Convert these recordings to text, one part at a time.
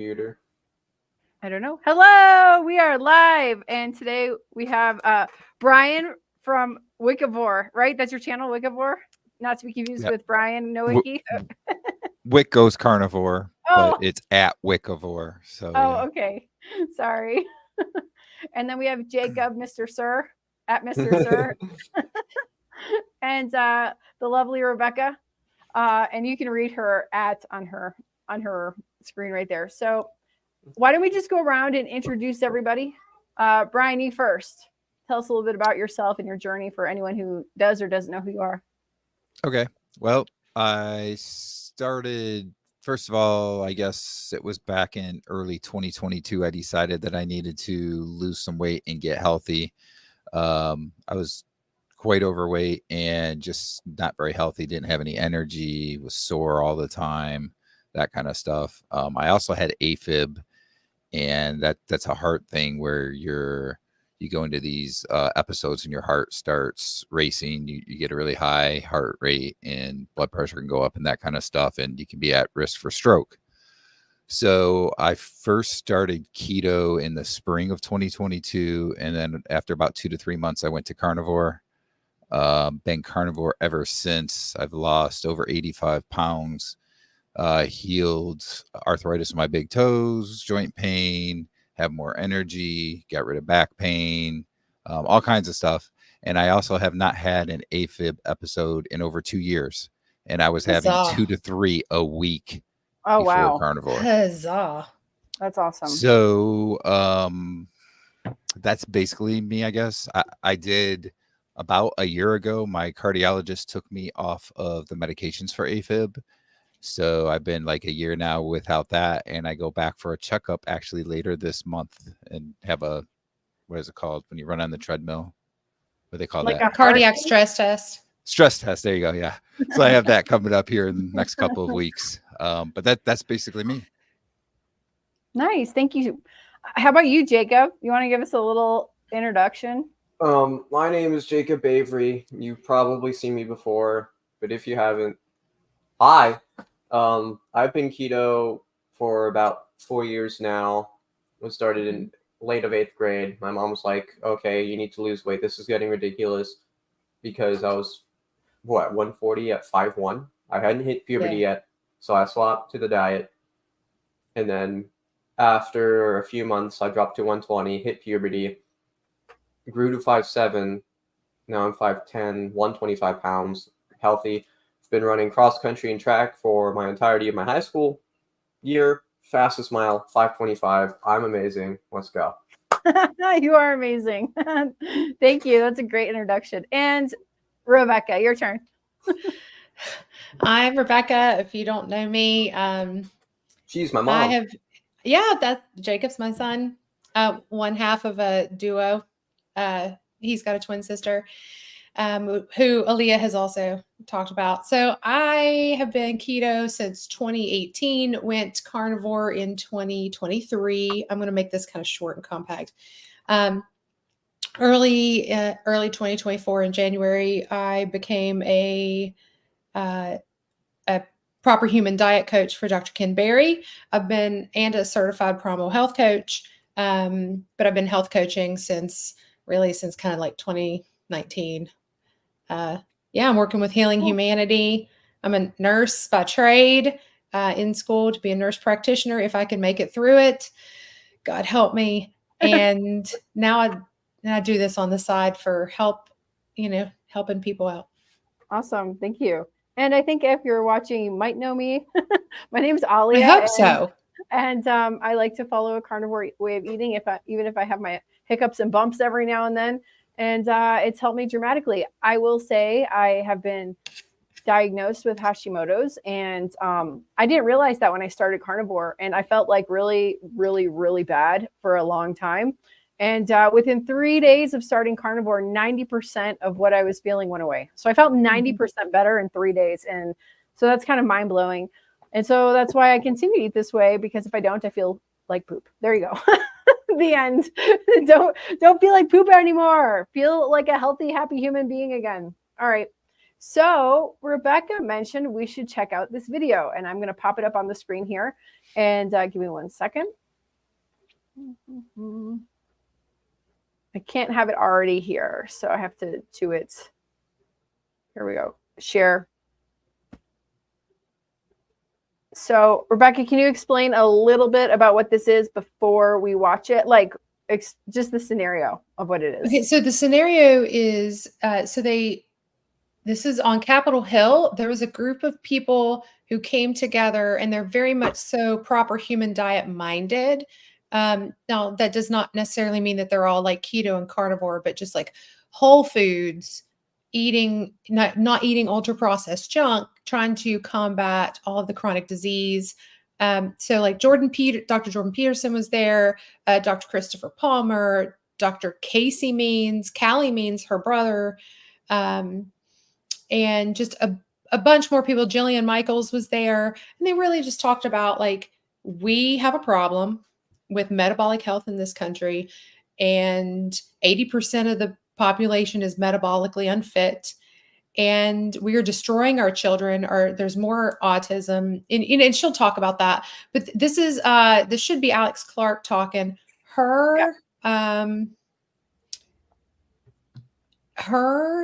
computer? I don't know. Hello, we are live, and today we have Brian from Wikivore, right? That's your channel, Wikivore? Not to be confused Yep. with Brian Nowicki. Wick goes carnivore, but Oh. it's at Wikivore. So Oh, yeah. okay. Sorry. And then we have Jacob, Mr. Sir, at Mr. Sir, and the lovely Rebecca. And you can read her on her screen right there. So why don't we just go around and introduce everybody? Brian, you first. Tell us a little bit about yourself and your journey for anyone who does or doesn't know who you are. Okay. Well, I started, first of all, I guess it was back in early 2022. I decided that I needed to lose some weight and get healthy. I was quite overweight and just not very healthy, didn't have any energy, was sore all the time, that kind of stuff. I also had AFib, and that's a heart thing where you go into these episodes and your heart starts racing. You get a really high heart rate and blood pressure can go up and that kind of stuff, and you can be at risk for stroke. So I first started keto in the spring of 2022, and then after about 2 to 3 months, I went to carnivore. Been carnivore ever since. I've lost over 85 pounds. Healed arthritis in my big toes, joint pain, have more energy, got rid of back pain, all kinds of stuff. And I also have not had an AFib episode in over 2 years. And I was having 2 to 3 a week before carnivore. Huzzah. That's awesome. So that's basically me, I guess. I did about a year ago, my cardiologist took me off of the medications for AFib. So I've been like a year now without that, and I go back for a checkup actually later this month and have a, what is it called when you run on the treadmill? What do they call like that? a cardiac stress test. Stress test. There you go. Yeah. So I have that coming up here in the next couple of weeks. But that's basically me. Nice. Thank you. How about you, Jacob? You want to give us a little introduction? My name is Jacob Avery. You've probably seen me before, but if you haven't, hi. I've been keto for about 4 years now. I started in late of 8th grade. My mom was like, okay, you need to lose weight. This is getting ridiculous, because I was, 140 at 5'1". I hadn't hit puberty yet, so I swapped to the diet. And then after a few months, I dropped to 120, hit puberty, grew to 5'7". Now I'm 5'10", 125 pounds, healthy. Been running cross country and track for my entirety of my high school year. Fastest mile, 5:25. I'm amazing. Let's go. You are amazing. Thank you. That's a great introduction. And Rebecca, your turn. I'm Rebecca. If you don't know me, She's my mom. Jacob's my son. One half of a duo. He's got a twin sister. Who Alia has also talked about. So I have been keto since 2018, went carnivore in 2023. I'm going to make this kind of short and compact. Early 2024 in January, I became a proper human diet coach for Dr. Ken Berry. I've been a certified primal health coach, but I've been health coaching since kind of like 2019. I'm working with Healing Humanity. I'm a nurse by trade, in school to be a nurse practitioner. If I can make it through it, God help me. And now I do this on the side for helping people out. Awesome. Thank you. And I think if you're watching, you might know me. My name's Alia. I hope so. And I like to follow a carnivore way of eating, even if I have my hiccups and bumps every now and then. And it's helped me dramatically. I will say I have been diagnosed with Hashimoto's, and I didn't realize that when I started carnivore, and I felt like really, really, really bad for a long time. And within 3 days of starting carnivore, 90% of what I was feeling went away. So I felt 90% better in 3 days. And so that's kind of mind blowing. And so that's why I continue to eat this way, because if I don't, I feel like poop. There you go. The end. Don't feel like poop anymore. Feel like a healthy, happy human being again. All right. So Rebecca mentioned we should check out this video, and I'm going to pop it up on the screen here. And give me 1 second. I can't have it already here, so I have to do it. Here we go. Share. So Rebecca, can you explain a little bit about what this is before we watch it? Like just the scenario of what it is. Okay, so the scenario is, this is on Capitol Hill. There was a group of people who came together, and they're very much so proper human diet minded. Now, that does not necessarily mean that they're all like keto and carnivore, but just like whole foods, eating, not eating ultra processed junk, trying to combat all of the chronic disease. So like Dr. Jordan Peterson was there, Dr. Christopher Palmer, Dr. Casey Callie Means, her brother, and just a bunch more people. Jillian Michaels was there, and they really just talked about like, we have a problem with metabolic health in this country, and 80% of the population is metabolically unfit, and we are destroying our children. There's more autism, and she'll talk about that. But this should be Alex Clark talking. Her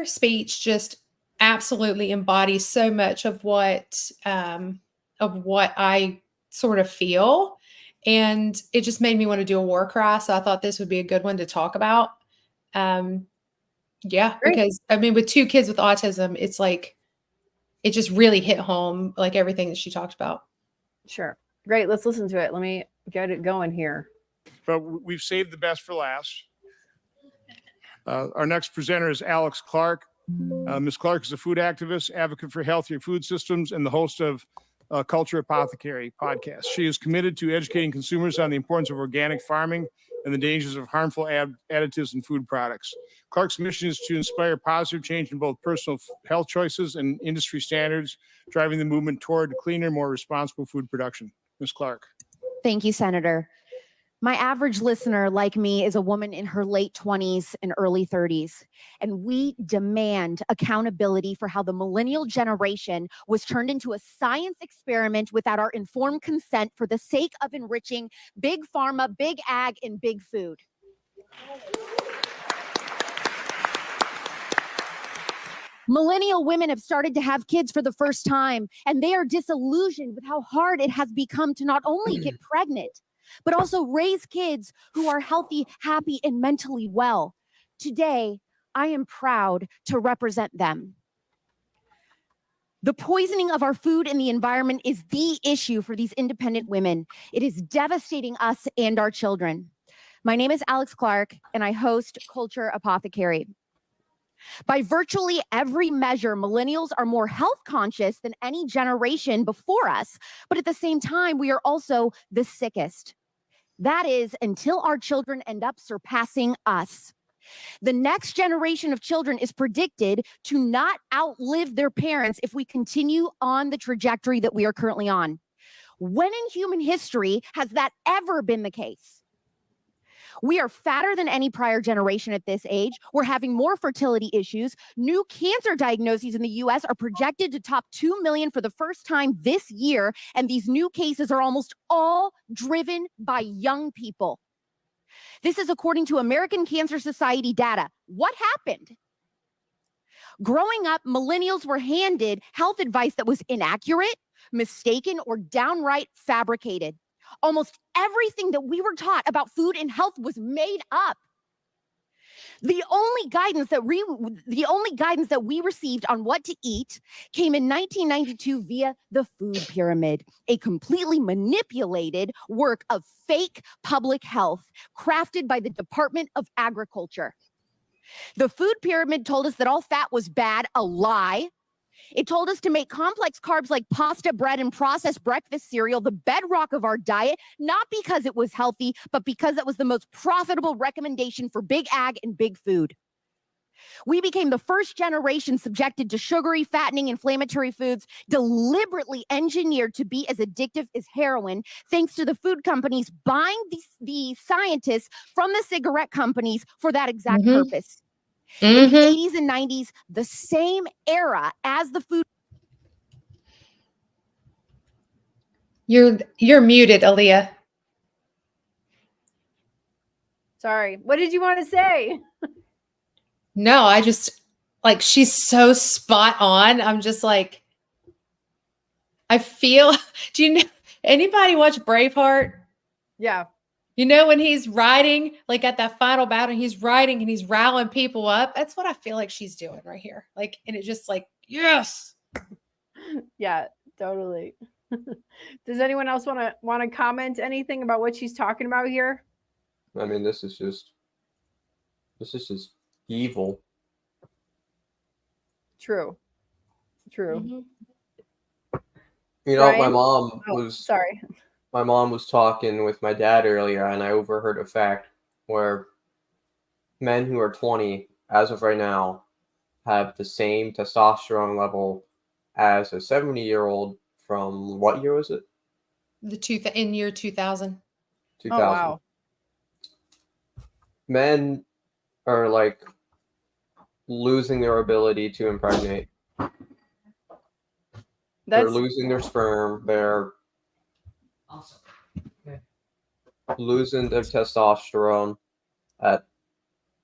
speech just absolutely embodies so much of what I sort of feel. And it just made me want to do a war cry. So I thought this would be a good one to talk about. Yeah, Great. because I mean, with 2 kids with autism, it's like, it just really hit home, like everything that she talked about. Sure. Great. Let's listen to it. Let me get it going here. But we've saved the best for last. Our next presenter is Alex Clark. Ms. Clark is a food activist, advocate for healthier food systems, and the host of Culture Apothecary podcast. She is committed to educating consumers on the importance of organic farming and the dangers of harmful additives in food products. Clark's mission is to inspire positive change in both personal health choices and industry standards, driving the movement toward cleaner, more responsible food production. Ms. Clark. Thank you, Senator. My average listener, like me, is a woman in her late 20s and early 30s, and we demand accountability for how the millennial generation was turned into a science experiment without our informed consent for the sake of enriching big pharma, big ag, and big food. Millennial women have started to have kids for the first time, and they are disillusioned with how hard it has become to not only get pregnant, but also raise kids who are healthy, happy, and mentally well. Today, I am proud to represent them. The poisoning of our food and the environment is the issue for these independent women. It is devastating us and our children. My name is Alex Clark, and I host Culture Apothecary. By virtually every measure, millennials are more health conscious than any generation before us, but at the same time, we are also the sickest. That is, until our children end up surpassing us. The next generation of children is predicted to not outlive their parents if we continue on the trajectory that we are currently on. When in human history has that ever been the case? We are fatter than any prior generation at this age. We're having more fertility issues. New cancer diagnoses in the U.S. are projected to top 2 million for the first time this year, and these new cases are almost all driven by young people. This is according to American Cancer Society data. What happened? Growing up, millennials were handed health advice that was inaccurate, mistaken, or downright fabricated. Almost everything that we were taught about food and health was made up. The only guidance that we received on what to eat came in 1992 via the food pyramid, a completely manipulated work of fake public health crafted by the Department of Agriculture. The food pyramid told us that all fat was bad, a lie. It told us to make complex carbs like pasta, bread, and processed breakfast cereal the bedrock of our diet, not because it was healthy, but because it was the most profitable recommendation for big ag and big food. We became the first generation subjected to sugary, fattening, inflammatory foods deliberately engineered to be as addictive as heroin, thanks to the food companies buying the scientists from the cigarette companies for that exact purpose. In the Mhm. 80s and 90s, the same era as the food. You're muted, Aaliyah. Sorry. What did you want to say? No, I just like she's so spot on. I'm just like, I feel. Do you know anybody watch Braveheart? Yeah. You know, when he's riding, like at that final battle, he's riding and he's riling people up. That's what I feel like she's doing right here. Like, and it's just like, yes. Yeah, totally. Does anyone else want to comment anything about what she's talking about here? I mean, this is just evil. True. Mhm. You know, Brian? my Sorry. mom was talking with my dad earlier, and I overheard a fact where men who are 20, as of right now, have the same testosterone level as a 70-year-old from what year was it? In year 2000. 2000. Oh, wow. Men are like losing their ability to impregnate. They're That's losing their sperm. They're losing their testosterone at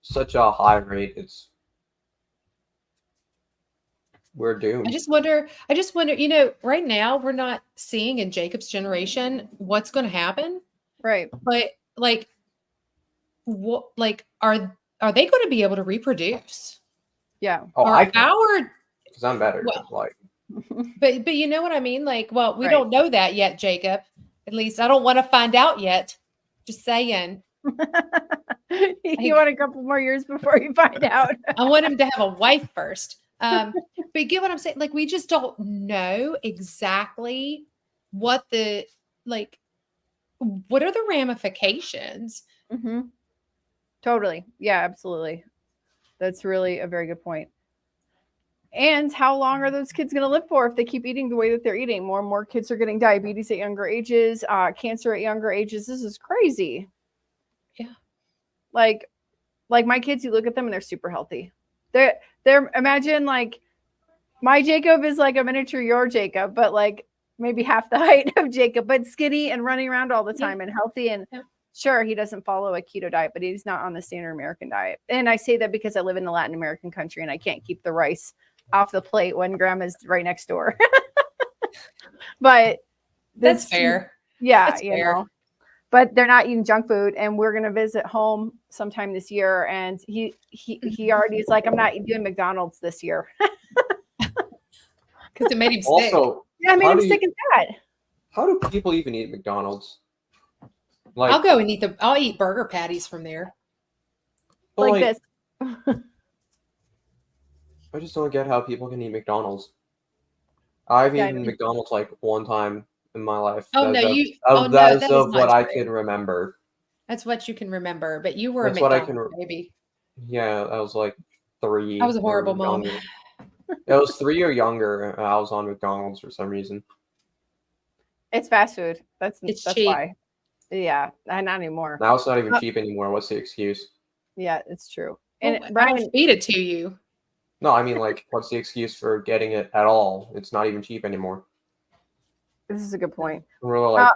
such a high rate. We're doomed. I just wonder, you know, right now we're not seeing in Jacob's generation what's going to happen, right. but like, what, like, are they going to be able to reproduce? Yeah. Oh, Are I can, our, because I'm better. Well, Like, but you know what I mean? Like, well, we Right. don't know that yet, Jacob. At least I don't want to find out yet. Just saying. You want a couple more years before you find out. I want him to have a wife first. But you get what I'm saying? Like, we just don't know exactly what the, like, what are the ramifications? Mm-hmm. Totally. Yeah, absolutely. That's really a very good point. And how long are those kids going to live for if they keep eating the way that they're eating? More and more kids are getting diabetes at younger ages, cancer at younger ages. This is crazy. Yeah. Like my kids, you look at them and they're super healthy. They're imagine like my Jacob is like a miniature your Jacob, but like maybe half the height of Jacob, but skinny and running around all the time and healthy. And sure, he doesn't follow a keto diet, but he's not on the standard American diet. And I say that because I live in a Latin American country and I can't keep the rice off the plate when grandma's right next door. But That's fair. Yeah, That's fair. know. But they're not eating junk food, and we're gonna visit home sometime this year. And he already is like, I'm not doing McDonald's this year. Because it made him sick. also, Yeah, I made him sick and fat. how do people even eat McDonald's? Like, I'll go and I'll eat burger patties from there. Like this. I just don't get how people can eat McDonald's. I've eaten McDonald's like one time in my life. Oh, that no, is that of is what not I true. can remember. That's what you can remember. But you were That's a what I McDonald's can baby. Yeah, I was like 3. I was a horrible or mom. younger. I was 3 or younger. I was on McDonald's for some reason. It's fast food. That's cheap. why. Yeah, not anymore. Now it's not even cheap anymore. What's the excuse? Yeah, it's true. And And Brian, I'll feed it to you. No, I mean, like, what's the excuse for getting it at all? It's not even cheap anymore. this is a good point. We're like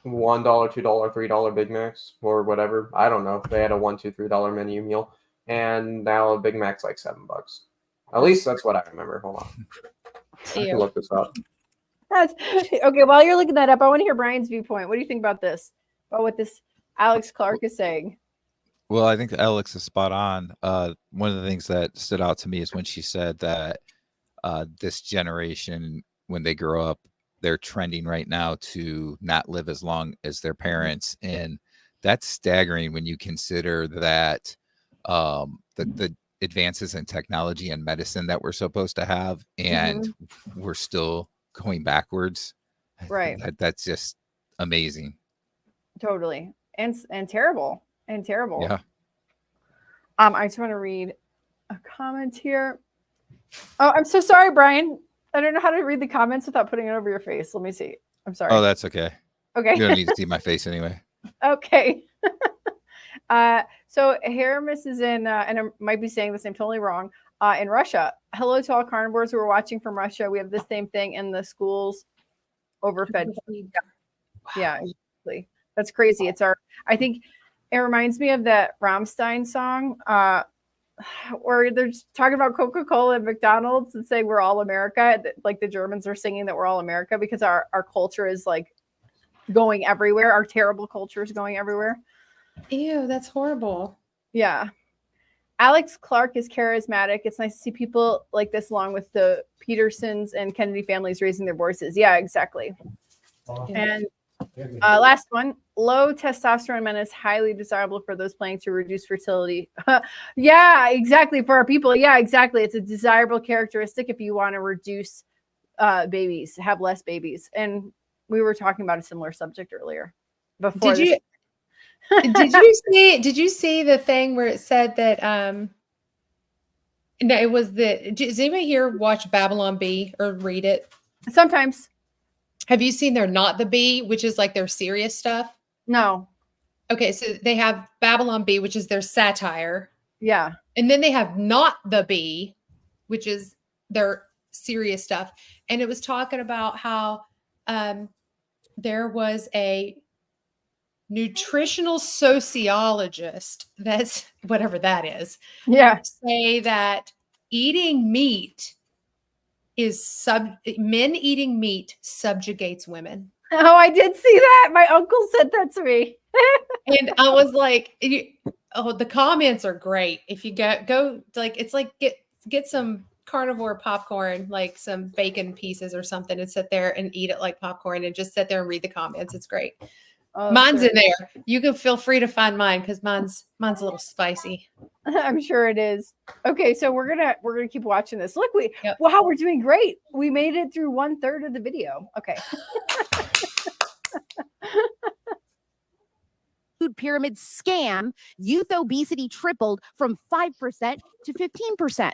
$1, $2, $3 Big Macs or whatever. I don't know. They had a $1, $2, $3 menu meal, and now a Big Mac's like $7. At least that's what I remember. Hold on, I can look this up. Okay, while you're looking that up, I want to hear Brian's viewpoint. What do you think about this? About what this Alex Clark is saying? Well, I think Alex is spot on. One of the things that stood out to me is when she said that this generation, when they grow up, they're trending right now to not live as long as their parents. And that's staggering when you consider that the advances in technology and medicine that we're supposed to have, and we're still going backwards. Right. That's just amazing. Totally. And terrible. And terrible. Yeah. I just want to read a comment here. Oh, I'm so sorry, Brian. I don't know how to read the comments without putting it over your face. Let me see. I'm sorry. Oh, that's okay. Okay. You don't need to see my face anyway. Okay. So Haramis is in, and I might be saying this, I'm totally wrong, in Russia. Hello to all carnivores who are watching from Russia. We have the same thing in the schools, overfed. Yeah, exactly. That's crazy. I think it reminds me of that Rammstein song, where they're talking about Coca-Cola and McDonald's and saying we're all America. Like the Germans are singing that we're all America because our culture is like going everywhere. Our terrible culture is going everywhere. Ew, that's horrible. Yeah. Alex Clark is charismatic. It's nice to see people like this along with the Petersons and Kennedy families raising their voices. Yeah, exactly. And last one, low testosterone men is highly desirable for those planning to reduce fertility. Yeah, exactly. For our people. Yeah, exactly. It's a desirable characteristic if you want to reduce babies, have less babies. And we were talking about a similar subject earlier. Before Did you see the thing where it said that no, it was does anybody here watch Babylon Bee or read it? Sometimes. Have you seen their Not the Bee, which is like their serious stuff? No. Okay, so they have Babylon Bee, which is their satire. Yeah. And then they have Not the Bee, which is their serious stuff. And it was talking about how there was a nutritional sociologist, that's whatever that is, yeah, say that eating meat is men eating meat subjugates women. Oh, I did see that. My uncle said that to me. And I was like, the comments are great. If you go like, it's like get some carnivore popcorn, like some bacon pieces or something, and sit there and eat it like popcorn and just sit there and read the comments. It's great. Oh, mine's in there. You can feel free to find mine because mine's a little spicy. I'm sure it is. Okay, so we're gonna keep watching this. Look, wow, we're doing great. We made it through 1/3 of the video. Okay. Food pyramid scam, youth obesity tripled from 5% to 15%.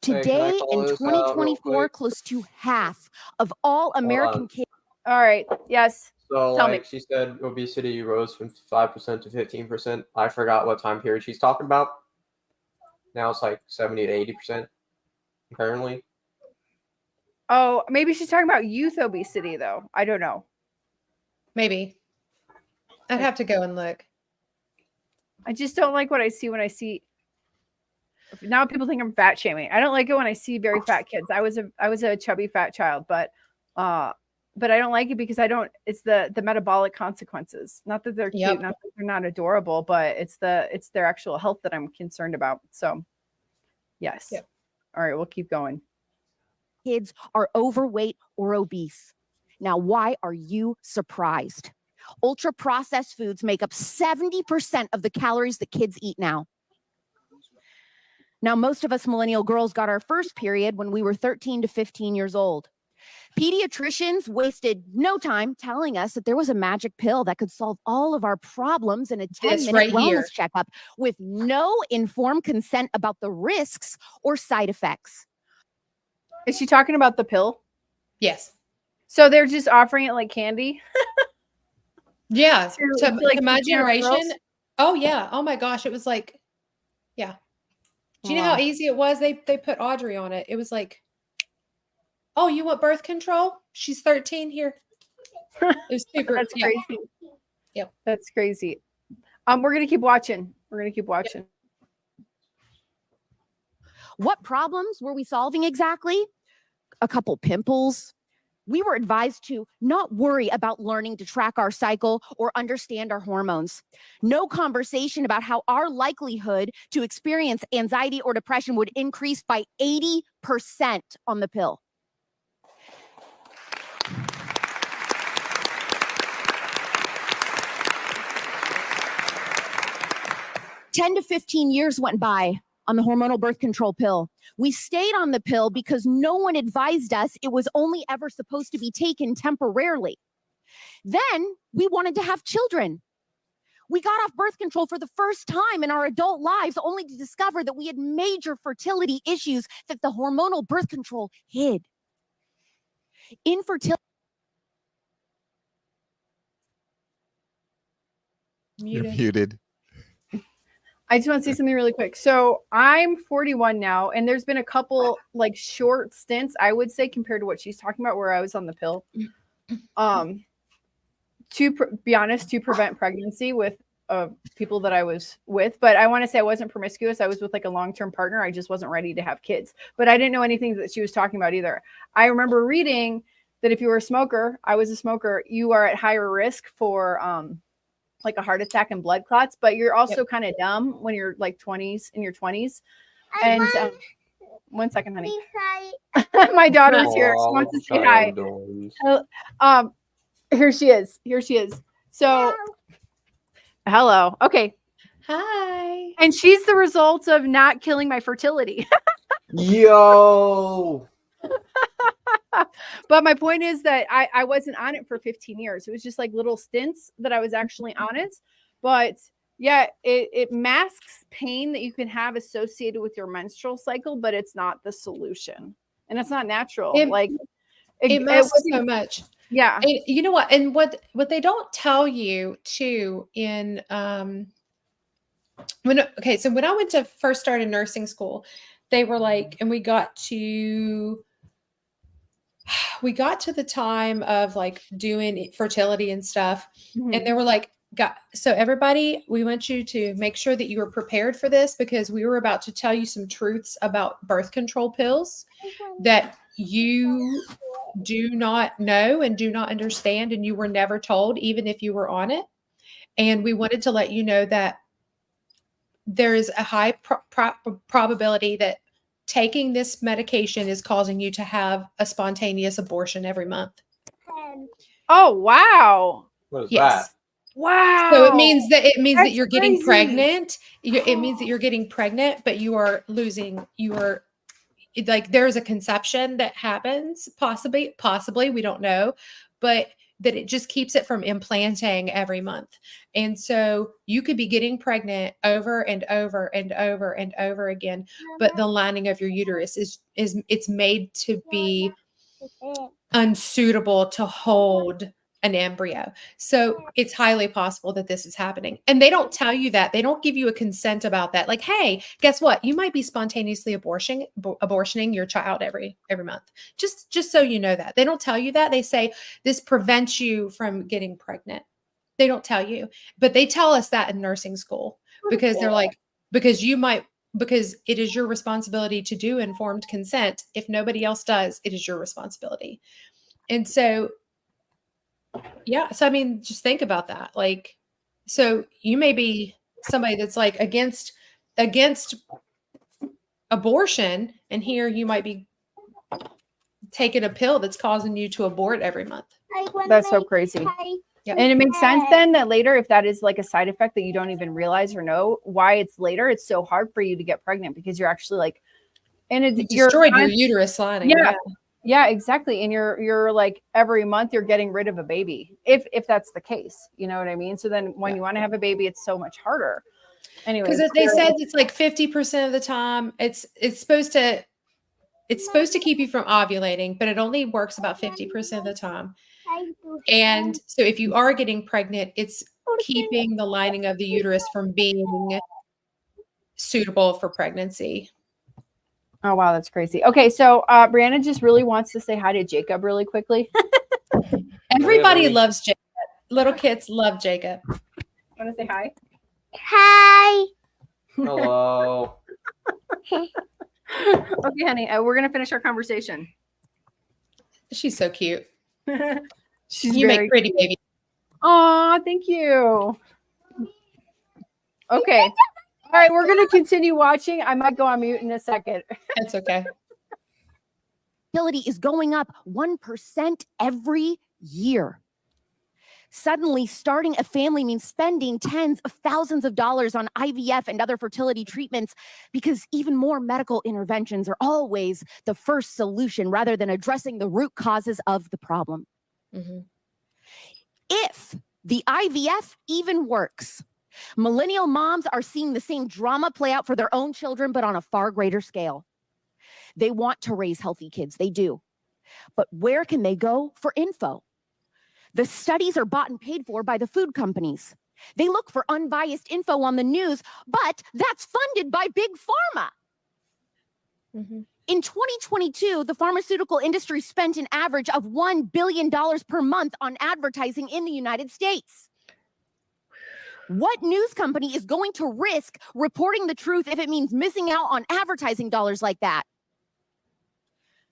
Today in 2024, close to half of all American kids. All right. Yes. So, she said obesity rose from 5% to 15%. I forgot what time period she's talking about. Now it's like 70 to 80%, apparently. Oh, maybe she's talking about youth obesity, though. I don't know. Maybe. I'd have to go and look. I just don't like what I see when I see. Now people think I'm fat shaming. I don't like it when I see very fat kids. I was a chubby fat child, but I don't like it because it's the metabolic consequences. Not that they're cute, not that they're not adorable, but it's their actual health that I'm concerned about. So yes. Yep. All right, we'll keep going. Kids are overweight or obese. Now, why are you surprised? Ultra processed foods make up 70% of the calories that kids eat now. Now, most of us millennial girls got our first period when we were 13 to 15 years old. Pediatricians wasted no time telling us that there was a magic pill that could solve all of our problems in a 10-minute wellness checkup with no informed consent about the risks or side effects. Is she talking about the pill? Yes. So they're just offering it like candy? Yeah. To my generation. Girls? Oh, yeah. Oh, my gosh. It was like, yeah. Do you know how easy it was? They put Audrey on it. It was like, oh, you want birth control? She's 13 here. It was super. That's crazy. Yep. That's crazy. We're going to keep watching. Yep. What problems were we solving exactly? A couple pimples. We were advised to not worry about learning to track our cycle or understand our hormones. No conversation about how our likelihood to experience anxiety or depression would increase by 80% on the pill. "10 to 15 years went by on the hormonal birth control pill. We stayed on the pill because no one advised us it was only ever supposed to be taken temporarily. Then we wanted to have children. We got off birth control for the first time in our adult lives, only to discover that we had major fertility issues that the hormonal birth control hid. Infertility." You're muted. I just want to say something really quick. So I'm 41 now, and there's been a couple like short stints, I would say, compared to what she's talking about, where I was on the pill. Be honest, to prevent pregnancy with people that I was with. But I want to say I wasn't promiscuous. I was with like a long-term partner. I just wasn't ready to have kids. But I didn't know anything that she was talking about either. I remember reading that if you were a smoker, I was a smoker, you are at higher risk for like a heart attack and blood clots, but you're also kind of dumb when you're like in your 20s. And 1 second, honey. My daughter's here. She wants to say hi. Here she is. So, hello. Okay. Hi. And she's the result of not killing my fertility. Yo. But my point is that I wasn't on it for 15 years. It was just like little stints that I was actually on it. But yeah, it masks pain that you can have associated with your menstrual cycle, but it's not the solution. And it's not natural. It masks so much. Yeah. And you know what? And what they don't tell you too in when I went to first started nursing school, they were like, and we got to the time of like doing fertility and stuff. Mm-hmm. And they were like, so everybody, we want you to make sure that you are prepared for this, because we were about to tell you some truths about birth control pills that you do not know and do not understand, and you were never told, even if you were on it. And we wanted to let you know that there is a high probability that taking this medication is causing you to have a spontaneous abortion every month. Oh, wow. What is that? Wow. So it means that you're getting crazy. pregnant. It means that you're getting pregnant, but you are like, there's a conception that happens, possibly, we don't know, but that it just keeps it from implanting every month. And so you could be getting pregnant over and over and over and over again, but the lining of your uterus is it's made to be unsuitable to hold an embryo. So it's highly possible that this is happening. And they don't tell you that. They don't give you a consent about that. Like, hey, guess what? You might be spontaneously abortioning your child every month. Just so you know that. They don't tell you that. They say this prevents you from getting pregnant. They don't tell you. But they tell us that in nursing school, because they're like, because it is your responsibility to do informed consent. If nobody else does, it is your responsibility. And so yeah. So, I mean, just think about that. Like, so you may be somebody that's like against abortion, and here you might be taking a pill that's causing you to abort every month. That's so crazy. Yep. And it makes sense then that later, if that is like a side effect that you don't even realize or know why it's later, it's so hard for you to get pregnant, because you're actually like, and you destroyed your uterus lining. Yeah, exactly. And you're like, every month you're getting rid of a baby, if that's the case, you know what I mean? So then when you want to have a baby, it's so much harder. Anyway, because they said it's like 50% of the time it's supposed to keep you from ovulating, but it only works about 50% of the time. And so if you are getting pregnant, it's keeping the lining of the uterus from being suitable for pregnancy. Oh, wow. That's crazy. Okay. So Brianna just really wants to say hi to Jacob really quickly. Everybody loves Jacob. Little kids love Jacob. Want to say hi? Hi. Hello. Okay, honey. We're going to finish our conversation. She's so cute. You make pretty baby. Aw, thank you. Okay. All right, we're going to continue watching. I might go on mute in a second. That's okay. Fertility is going up 1% every year. Suddenly, starting a family means spending tens of thousands of dollars on IVF and other fertility treatments, because even more medical interventions are always the first solution rather than addressing the root causes of the problem. Mm-hmm. If the IVF even works, millennial moms are seeing the same drama play out for their own children, but on a far greater scale. They want to raise healthy kids. They do. But where can they go for info? The studies are bought and paid for by the food companies. They look for unbiased info on the news, but that's funded by Big Pharma. Mm-hmm. In 2022, the pharmaceutical industry spent an average of $1 billion per month on advertising in the United States. What news company is going to risk reporting the truth if it means missing out on advertising dollars like that?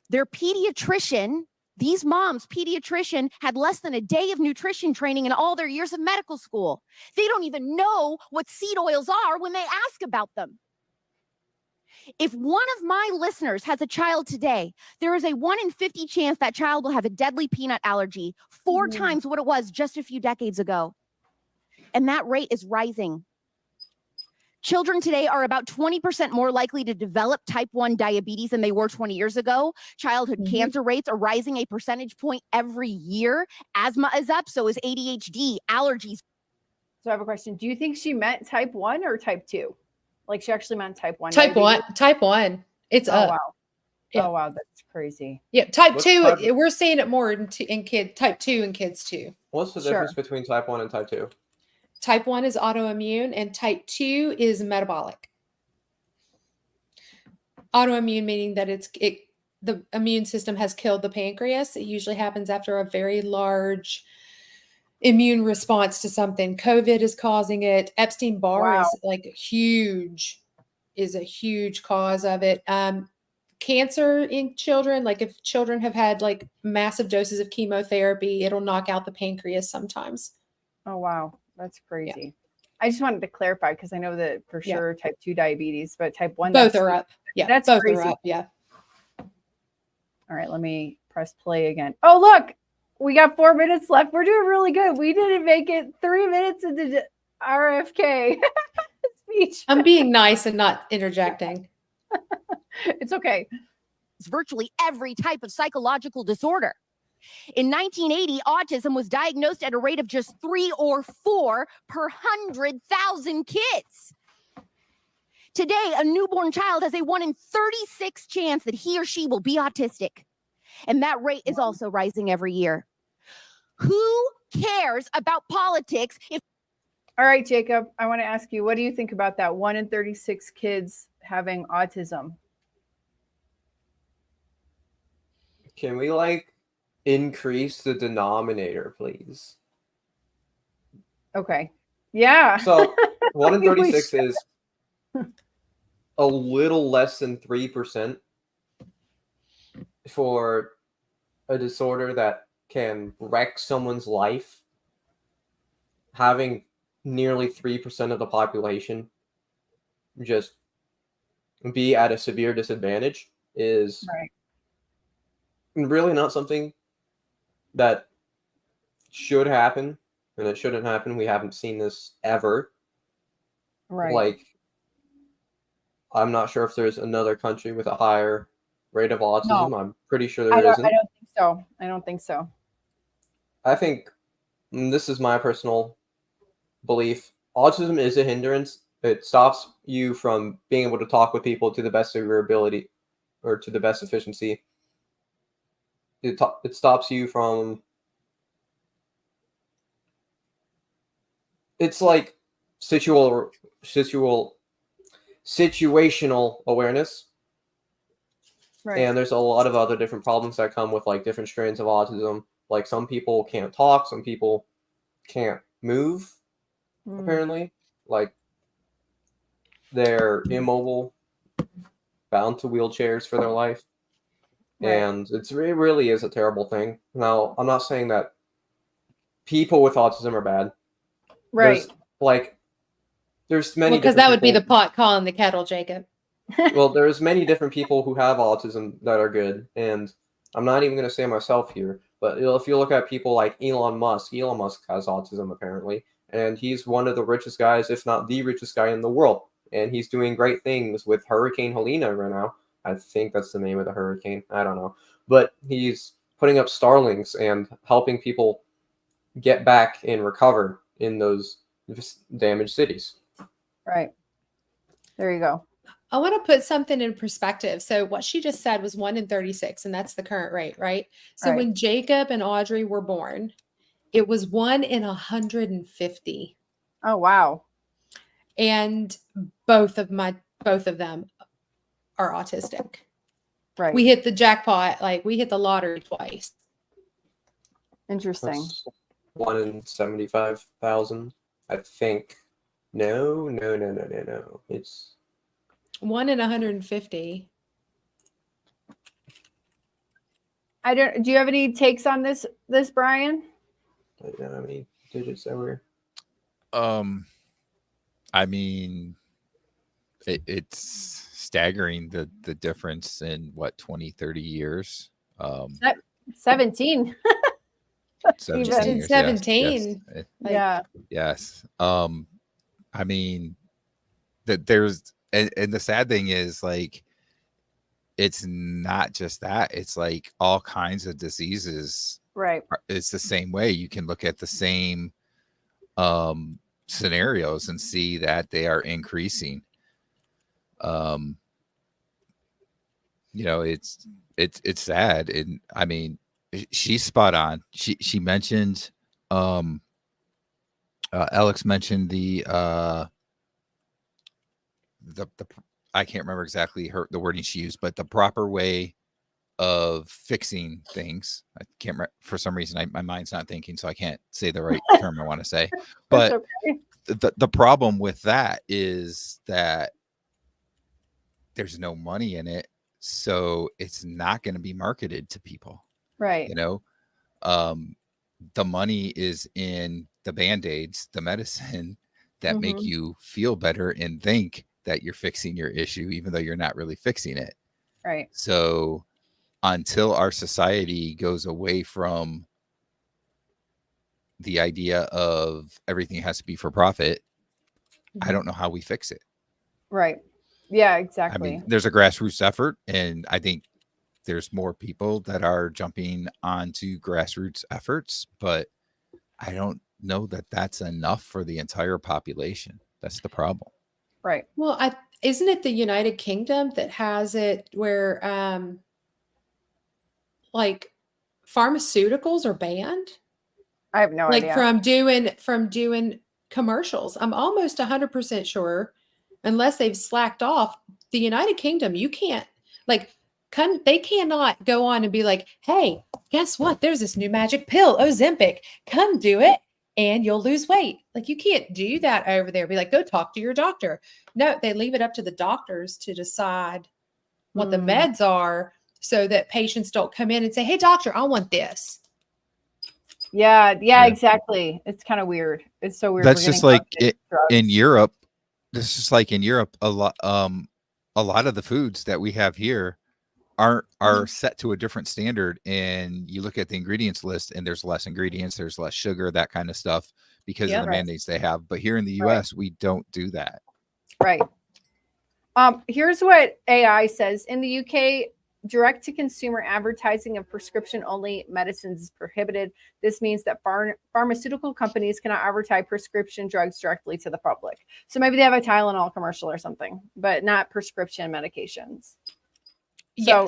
Their pediatrician, these moms' pediatrician, had less than a day of nutrition training in all their years of medical school. They don't even know what seed oils are when they ask about them. If one of my listeners has a child today, there is a 1 in 50 chance that child will have a deadly peanut allergy, 4 times what it was just a few decades ago. And that rate is rising. Children today are about 20% more likely to develop type 1 diabetes than they were 20 years ago. Childhood cancer rates are rising a percentage point every year. Asthma is up, so is ADHD, allergies. So I have a question. Do you think she meant type 1 or type 2? Like she actually meant type 1. Type diabetes? 1. Type 1. It's Oh, up. wow. Yeah. Oh, wow. That's crazy. Yeah. Type What's 2, type- we're seeing it more in kid type 2 in kids too. What's the difference between type 1 and type 2? Type 1 is autoimmune and type 2 is metabolic. Autoimmune meaning that the immune system has killed the pancreas. It usually happens after a very large immune response to something. COVID is causing it. Epstein-Barr is like a huge cause of it. Cancer in children, like if children have had like massive doses of chemotherapy, it'll knock out the pancreas sometimes. Oh, wow. That's crazy. Yeah. I just wanted to clarify because I know that for sure type 2 diabetes, but type 1. Both are up. Yeah. That's both crazy. are up. Yeah. All right. Let me press play again. Oh, look. We got 4 minutes left. We're doing really good. We didn't make it 3 minutes into RFK speech. I'm being nice and not interjecting. It's okay. It's virtually every type of psychological disorder. In 1980, autism was diagnosed at a rate of just 3 or 4 per 100,000 kids. Today, a newborn child has a 1 in 36 chance that he or she will be autistic. And that rate is also rising every year. Who cares about politics if... All right, Jacob, I want to ask you, what do you think about that 1 in 36 kids having autism? Can we increase the denominator, please? Okay. Yeah. So 1 in 36 is a little less than 3% for a disorder that can wreck someone's life. Having nearly 3% of the population just be at a severe disadvantage is really not something that should happen, and it shouldn't happen. We haven't seen this ever. Right. I'm not sure if there's another country with a higher rate of autism. No. I'm pretty sure there isn't. I don't think so. I don't think so. I think, this is my personal belief, autism is a hindrance. It stops you from being able to talk with people to the best of your ability or to the best efficiency. It stops you from... It's like situational awareness. Right. And there's a lot of other different problems that come with different strains of autism. Like some people can't talk, some people can't move, apparently. Like they're immobile, bound to wheelchairs for their life. Right. And it really is a terrible thing. Now, I'm not saying that people with autism are bad. Right. There's many because that would be the pot calling the kettle, Jacob. Well, there's many different people who have autism that are good, and I'm not even going to say myself here, but if you look at people like Elon Musk has autism apparently, and he's one of the richest guys, if not the richest guy in the world, and he's doing great things with Hurricane Helena right now. I think that's the name of the hurricane. I don't know, but he's putting up Starlinks and helping people get back and recover in those damaged cities. Right. There you go. I want to put something in perspective. So what she just said was 1 in 36, and that's the current rate, right? So when Jacob and Audrey were born, it was 1 in 150. Oh, wow. And both of them are autistic. Right. We hit the jackpot, like we hit the lottery twice. Interesting. That's 1 in 75,000, I think. No. It's 1 in 150. Do you have any takes on this, Brian? I don't know how many digits there were. I mean, it's staggering the difference in what 20, 30 years. 17. 17 Just in years, 17. Yes. Yeah. Yes. I mean, that there's and the sad thing is, like, it's not just that, it's like all kinds of diseases. Right. It's the same way. You can look at the same scenarios and see that they are increasing. It's sad. And I mean, she's spot on. She mentioned Alex mentioned the I can't remember exactly the wording she used, but the proper way of fixing things. I can't remember, for some reason my mind's not thinking, so I can't say the right term I want to say. But okay. the problem with that is that there's no money in it, so it's not going to be marketed to people. Right. The money is in the Band-Aids, the medicine that make you feel better and think that you're fixing your issue, even though you're not really fixing it. Right. So until our society goes away from the idea of everything has to be for profit, I don't know how we fix it. Right. Yeah, exactly. I mean, there's a grassroots effort, and I think there's more people that are jumping onto grassroots efforts, but I don't know that that's enough for the entire population. That's the problem. Right. Well, isn't it the United Kingdom that has it where like pharmaceuticals are banned? I have no idea. From doing commercials. I'm almost 100% sure, unless they've slacked off, the United Kingdom, you can't they cannot go on and be like, hey, guess what? There's this new magic pill, Ozempic. Come do it and you'll lose weight. Like, you can't do that over there. Be like, go talk to your doctor. No, they leave it up to the doctors to decide what the meds are, so that patients don't come in and say, hey, doctor, I want this. Yeah, exactly. It's kind of weird. It's so weird. That's just like in Europe. This is just like in Europe. A lot of the foods that we have here are set to a different standard, and you look at the ingredients list and there's less ingredients, there's less sugar, that kind of stuff, because of the mandates they have. But here in the US, we don't do that. Right. Here's what AI says. In the UK, direct-to-consumer advertising of prescription-only medicines is prohibited. This means that pharmaceutical companies cannot advertise prescription drugs directly to the public. So maybe they have a Tylenol commercial or something, but not prescription medications. So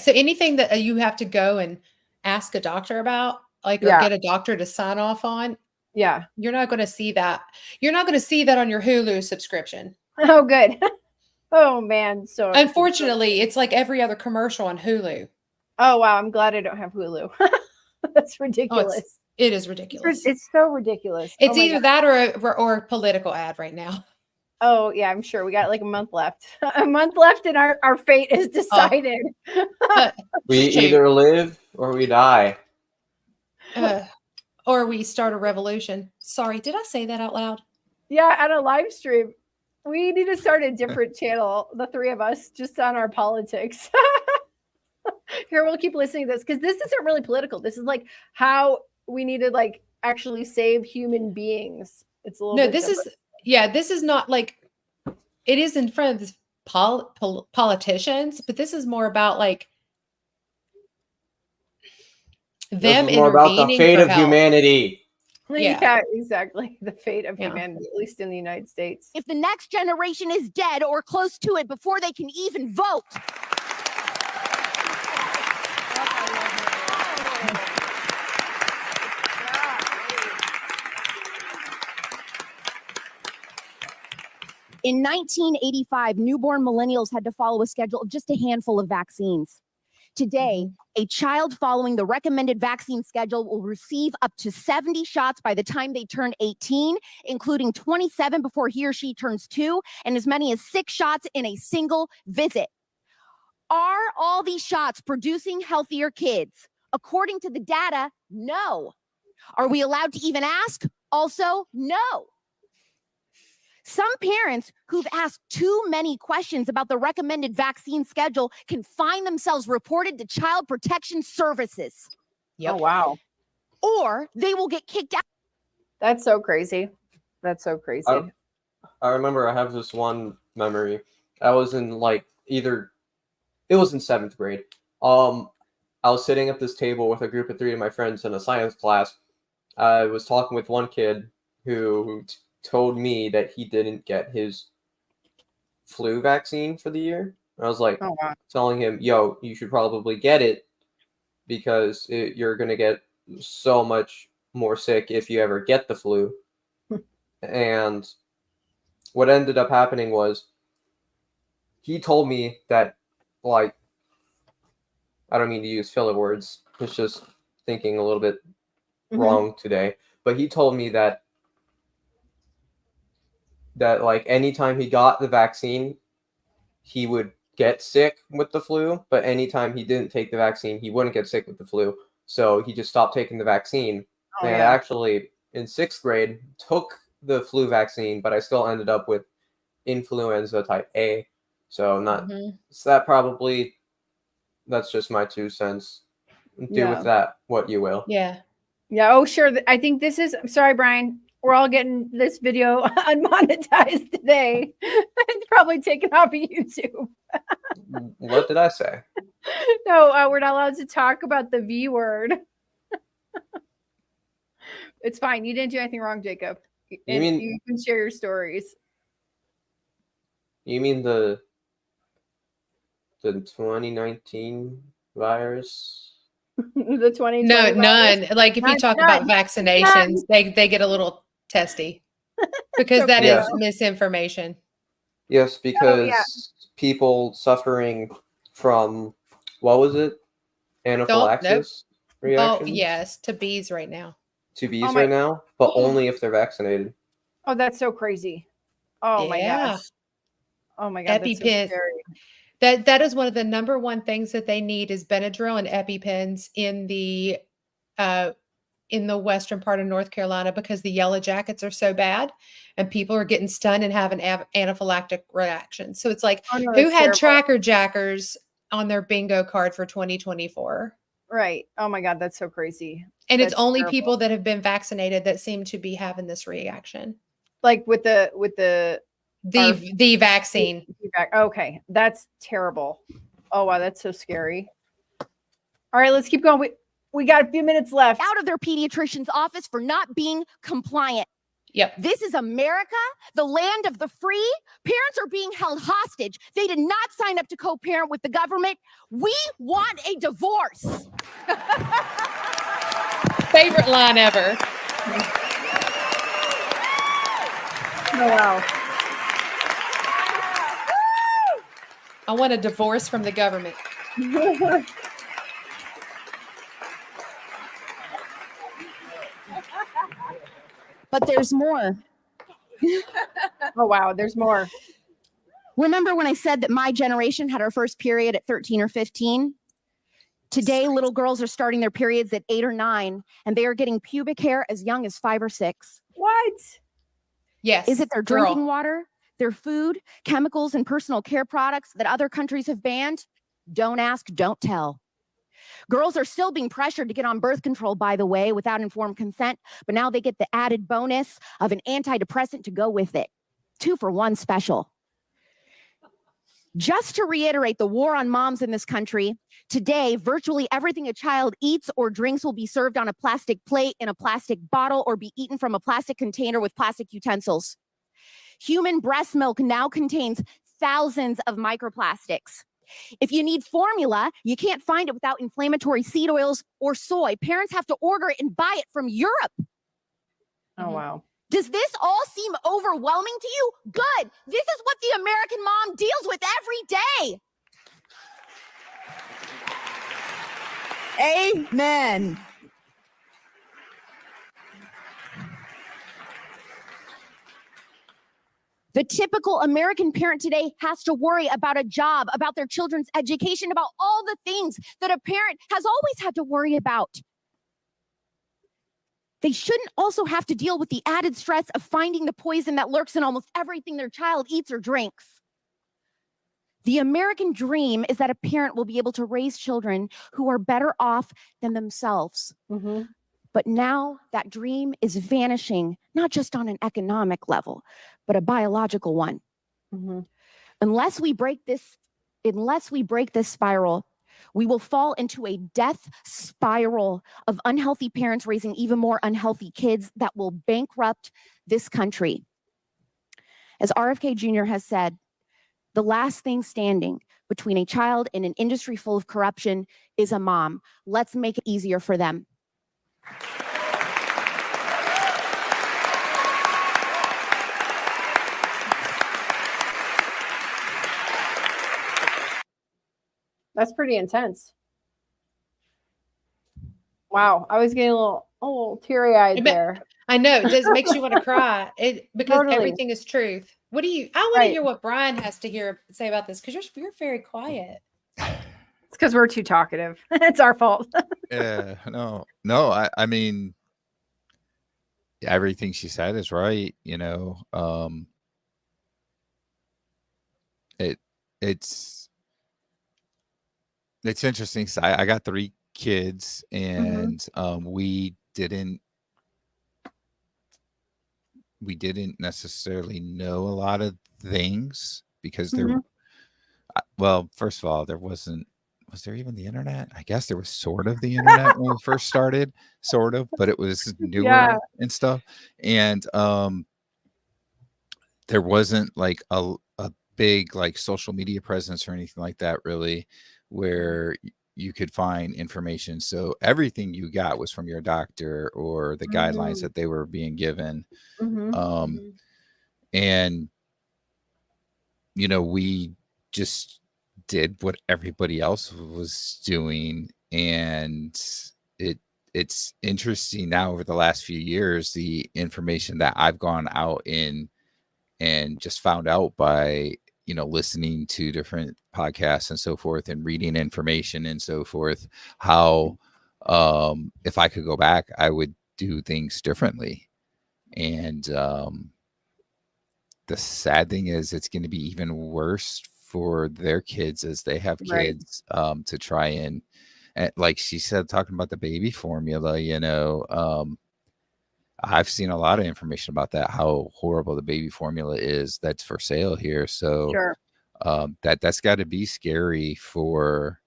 anything that you have to go and ask a doctor about, like, or get a doctor to sign off on, you're not going to see that. You're not going to see that on your Hulu subscription. Oh, good. Oh, man. So unfortunately, it's like every other commercial on Hulu. Oh, wow. I'm glad I don't have Hulu. That's ridiculous. It is ridiculous. It's so ridiculous. It's either that or a political ad right now. Oh, yeah, I'm sure. We got like a month left. A month left and our fate is decided. We either live or we die. Or we start a revolution. Sorry, did I say that out loud? Yeah, at a live stream. We need to start a different channel, the three of us, just on our politics. Here, we'll keep listening to this, because this isn't really political. This is like how we need to like actually save human beings. It's a little bit different. This is not like, it is in front of the politicians, but this is more about like them more about the fate of humanity. Yeah, exactly. The fate of humanity, at least in the United States. If the next generation is dead or close to it before they can even vote. In 1985, newborn millennials had to follow a schedule of just a handful of vaccines. Today, a child following the recommended vaccine schedule will receive up to 70 shots by the time they turn 18, including 27 before he or she turns 2, and as many as 6 shots in a single visit. Are all these shots producing healthier kids? According to the data, no. Are we allowed to even ask? Also, no. Some parents who've asked too many questions about the recommended vaccine schedule can find themselves reported to Child Protection Services. Yep. Oh, wow. Or they will get kicked out. That's so crazy. That's so crazy. I remember I have this one memory. I was in it was in 7th grade. I was sitting at this table with a group of 3 of my friends in a science class. I was talking with one kid who told me that he didn't get his flu vaccine for the year. I was like, Oh, wow. telling him, yo, you should probably get it because you're going to get so much more sick if you ever get the flu. And what ended up happening was he told me that, I don't mean to use filler words. It's just thinking a little bit wrong today. But he told me that anytime he got the vaccine, he would get sick with the flu, but anytime he didn't take the vaccine, he wouldn't get sick with the flu. So he just stopped taking the vaccine. Oh, and yeah. actually, in 6th grade, took the flu vaccine, but I still ended up with influenza type A. So that's just my 2 cents. Do with that what you will. Yeah. Yeah. Oh, sure. I think this is, I'm sorry, Brian. We're all getting this video unmonetized today. It's probably taken off of YouTube. What did I say? No, we're not allowed to talk about the V word. It's fine. You didn't do anything wrong, Jacob. You can share your stories. You mean the 2019 virus? The 2020 No, virus? none. Like if you talk about vaccinations, they get a little testy because that is misinformation. Yes, because people suffering from, what was it? Anaphylaxis reactions? Oh, yes, to bees right now. To bees right now, but only if they're vaccinated. Oh, that's so crazy. Oh my gosh. Oh my God. That's so EpiPen. scary. That is one of the number one things that they need is Benadryl and EpiPens in the western part of North Carolina because the yellow jackets are so bad and people are getting stunned and having anaphylactic reactions. So it's like, who had tracker jackers on their bingo card for 2024? Right. Oh my God. That's so crazy. And it's only people that have been vaccinated that seem to be having this reaction. Like with the vaccine. Okay. That's terrible. Oh, wow. That's so scary. All right, let's keep going. We got a few minutes left. Out of their pediatrician's office for not being compliant. Yep. This is America, the land of the free. Parents are being held hostage. They did not sign up to co-parent with the government. We want a divorce. Favorite line ever. Oh, wow. I want a divorce from the government. But there's more. Oh, wow. There's more. Remember when I said that my generation had our first period at 13 or 15? Today, little girls are starting their periods at 8 or 9, and they are getting pubic hair as young as 5 or 6. What? Yes. Is it their drinking water, their food, chemicals, and personal care products that other countries have banned? Don't ask, don't tell. Girls are still being pressured to get on birth control, by the way, without informed consent, but now they get the added bonus of an antidepressant to go with it. 2 for 1 special. Just to reiterate the war on moms in this country, today, virtually everything a child eats or drinks will be served on a plastic plate, in a plastic bottle, or be eaten from a plastic container with plastic utensils. Human breast milk now contains thousands of microplastics. If you need formula, you can't find it without inflammatory seed oils or soy. Parents have to order it and buy it from Europe. Oh, wow. Does this all seem overwhelming to you? Good. This is what the American mom deals with every day. Amen. The typical American parent today has to worry about a job, about their children's education, about all the things that a parent has always had to worry about. They shouldn't also have to deal with the added stress of finding the poison that lurks in almost everything their child eats or drinks. The American dream is that a parent will be able to raise children who are better off than themselves. Mm-hmm. But now that dream is vanishing, not just on an economic level, but a biological one. Mm-hmm. Unless we break this spiral, we will fall into a death spiral of unhealthy parents raising even more unhealthy kids that will bankrupt this country. As RFK Jr. has said, the last thing standing between a child and an industry full of corruption is a mom. Let's make it easier for them. That's pretty intense. Wow, I was getting a little teary-eyed there. I know it does makes you want to cry. Because Totally. everything is truth. I want to Right. hear what Brian has to say about this, because you're very quiet. It's because we're too talkative. It's our fault. Yeah, no. I mean, everything she said is right. You know, it's interesting. So I got 3 kids, and we didn't necessarily know a lot of things because there. Well, first of all, there wasn't. Was there even the internet? I guess there was sort of the internet when we first started, sort of, but it was newer and stuff. And there wasn't like a big like social media presence or anything like that really, where you could find information. So everything you got was from your doctor or the guidelines that they were being given. And you know, we just did what everybody else was doing, and it's interesting now over the last few years, the information that I've gone out in and just found out by, you know, listening to different podcasts and so forth and reading information and so forth, how if I could go back, I would do things differently. And the sad thing is it's going to be even worse for their kids as they have kids, to try and like she said, talking about the baby formula, you know, I've seen a lot of information about that, how horrible the baby formula is that's for sale here. So that's got to be scary for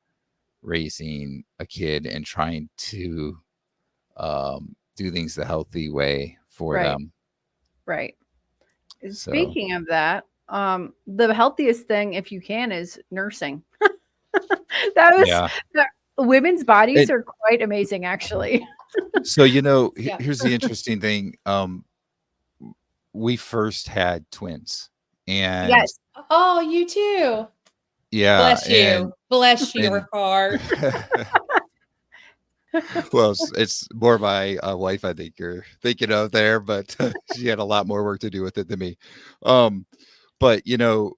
raising a kid and trying to do things the healthy way for them. Right. Speaking of that, the healthiest thing, if you can, is nursing. Women's bodies are quite amazing, actually. So, you know, here's the interesting thing. We first had twins, and oh, you too. Yeah. Bless your heart. Well, it's more my wife, I think you're thinking of there, but she had a lot more work to do with it than me. But you know,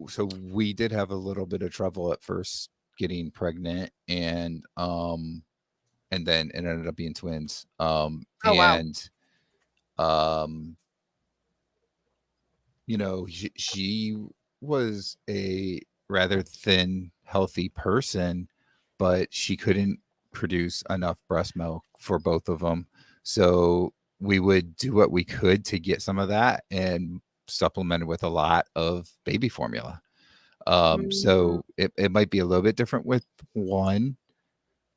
so we did have a little bit of trouble at first getting pregnant, and then it ended up being twins. You know, she was a rather thin, healthy person, but she couldn't produce enough breast milk for both of them. So we would do what we could to get some of that and supplement it with a lot of baby formula. So it might be a little bit different with one,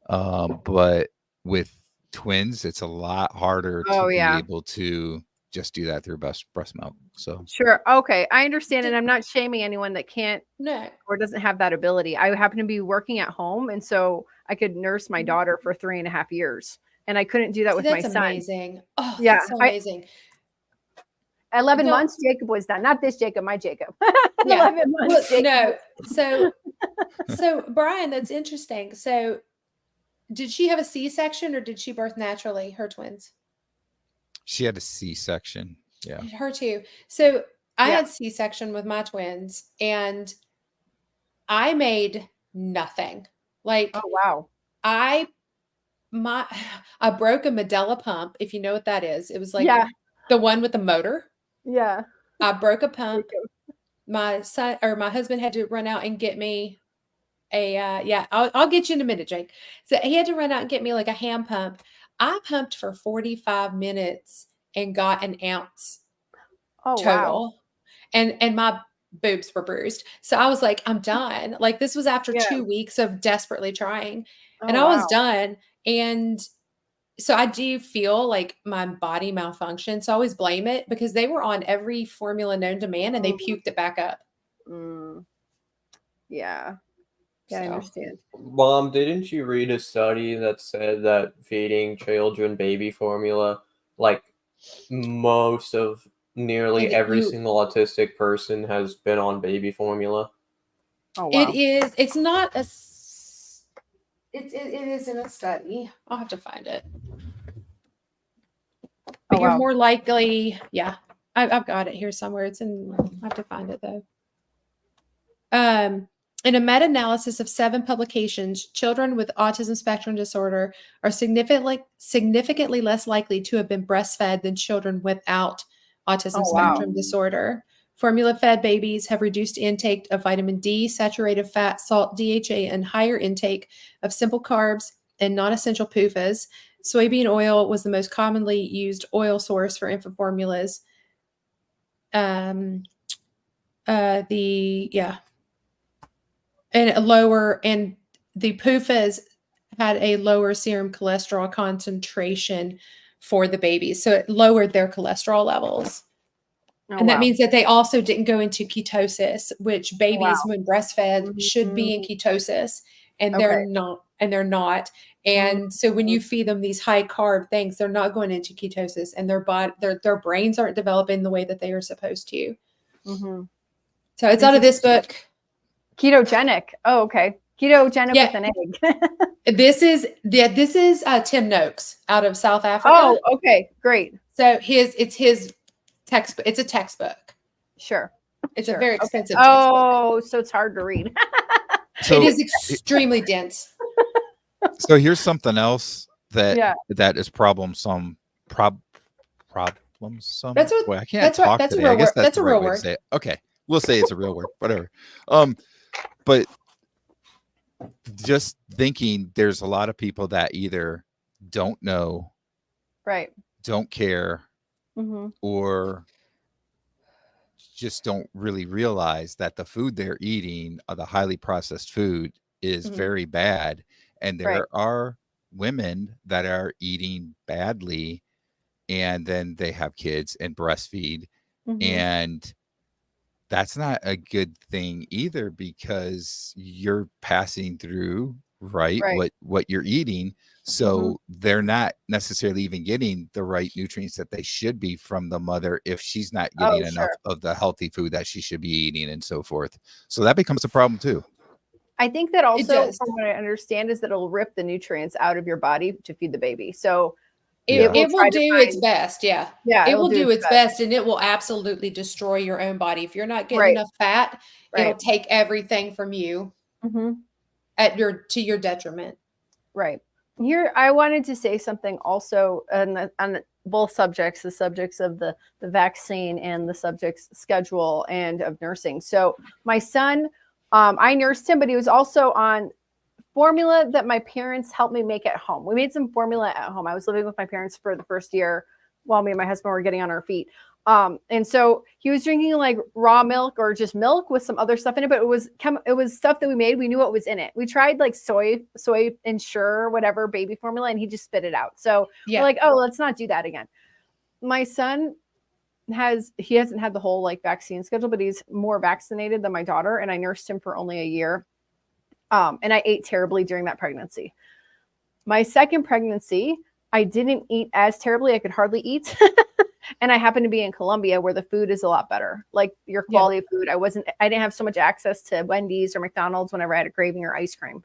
but with twins, it's a lot harder to be able to just do that through breast milk. So Okay, I understand, and I'm not shaming anyone that can't or doesn't have that ability. I happen to be working at home, and so I could nurse my daughter for 3.5 years. and I couldn't do that with my That's son. amazing. Oh, Yeah, that's so amazing. 11 No. months, Jacob was done. Not this Jacob, my Jacob. Yeah. 11 months. Well, Jacob no. So Brian, that's interesting. So did she have a C-section or did she birth naturally, her twins? She had a C-section. Yeah. Her too. So I Yeah. had C-section with my twins and I made nothing. Like Oh, wow. I broke a Medela pump, if you know what that is. It was like Yeah. the one with the motor. Yeah. I broke a pump. My son or my husband had to run out and get me I'll get you in a minute, Jake. So he had to run out and get me like a hand pump. I pumped for 45 minutes and got an ounce Oh, total. wow. And my boobs were bruised. So I was like, I'm done. Like this was after Yeah. 2 weeks of desperately trying. Oh, And I was wow. done. And so I do feel like my body malfunctioned. So I always blame it because they were on every formula known to man and they puked it back up. Mm. Yeah. Yeah, I So. understand. Mom, didn't you read a study that said that feeding children baby formula, like most of nearly And every single autistic person has been on baby formula? Oh, wow. It's not a it is in a study. I'll have to find it. But you're wow. more likely, yeah. I've got it here somewhere. I have to find it though. In a meta-analysis of 7 publications, children with autism spectrum disorder are significantly less likely to have been breastfed than children without autism spectrum disorder. Formula-fed babies have reduced intake of vitamin D, saturated fat, salt, DHA, and higher intake of simple carbs and non-essential PUFAs. Soybean oil was the most commonly used oil source for infant formulas. And the PUFAs had a lower serum cholesterol concentration for the babies. So it lowered their cholesterol levels. Oh, and that means that they also didn't go into ketosis, which babies when breastfed should be in ketosis, and they're not. And so when you feed them these high carb things, they're not going into ketosis, and their brains aren't developing the way that they are supposed to. Mm-hmm. So it's out of this book. Ketogenic. Oh, okay. Ketogenic with an egg. This is Tim Noakes out of South Africa. Oh, okay, great. So it's his textbook. It's a textbook. Sure. It's a very expensive textbook. Oh, so it's hard to read. So it is extremely dense. So here's something else that is That's problemsome. what, Boy, I can't talk that's today. A real I guess word. that's That's the a right real way word. to say it. Okay, we'll say it's a real word. Whatever. But just thinking, there's a lot of people that either don't know, right, don't care, or just don't really realize that the food they're eating, the highly processed food, is very bad. And there are women that are eating badly, and then they have kids and breastfeed. And that's not a good thing either, because you're passing through what you're eating. So they're not necessarily even getting the right nutrients that they should be from the mother if she's not getting enough of the healthy food that she should be eating, and so forth. So that becomes a problem too. I think that also, from what I understand, is that it'll rip the nutrients out of your body to feed the baby. So it will do its best. Yeah. It will do its best, and it will absolutely destroy your own body. If you're not getting enough fat, it'll take everything from you to your detriment. Right. Here, I wanted to say something also on both subjects, the subjects of the vaccine and the subjects schedule and of nursing. So my son, I nursed him, but he was also on formula that my parents helped me make at home. We made some formula at home. I was living with my parents for the first year while me and my husband were getting on our feet. And so he was drinking like raw milk or just milk with some other stuff in it, but it was stuff that we made. We knew what was in it. We tried like soy Ensure, whatever baby formula, and he just spit it out. So we're like, oh, let's not do that again. My son hasn't had the whole like vaccine schedule, but he's more vaccinated than my daughter. And I nursed him for only a year. And I ate terribly during that pregnancy. My second pregnancy, I didn't eat as terribly. I could hardly eat. And I happened to be in Colombia where the food is a lot better. Like your quality of food. I didn't have so much access to Wendy's or McDonald's whenever I had a craving or ice cream.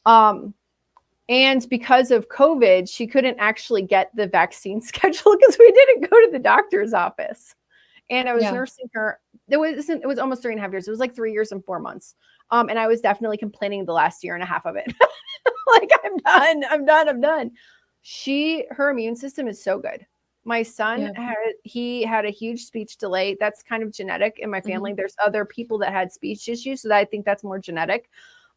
And because of COVID, she couldn't actually get the vaccine schedule because we didn't go to the doctor's office. And I was nursing her. It was almost 3.5 years. It was like 3 years and 4 months. And I was definitely complaining the last year and a half of it. Like, I'm done. Her immune system is so good. My son had a huge speech delay. That's kind of genetic in my family. There's other people that had speech issues, so I think that's more genetic.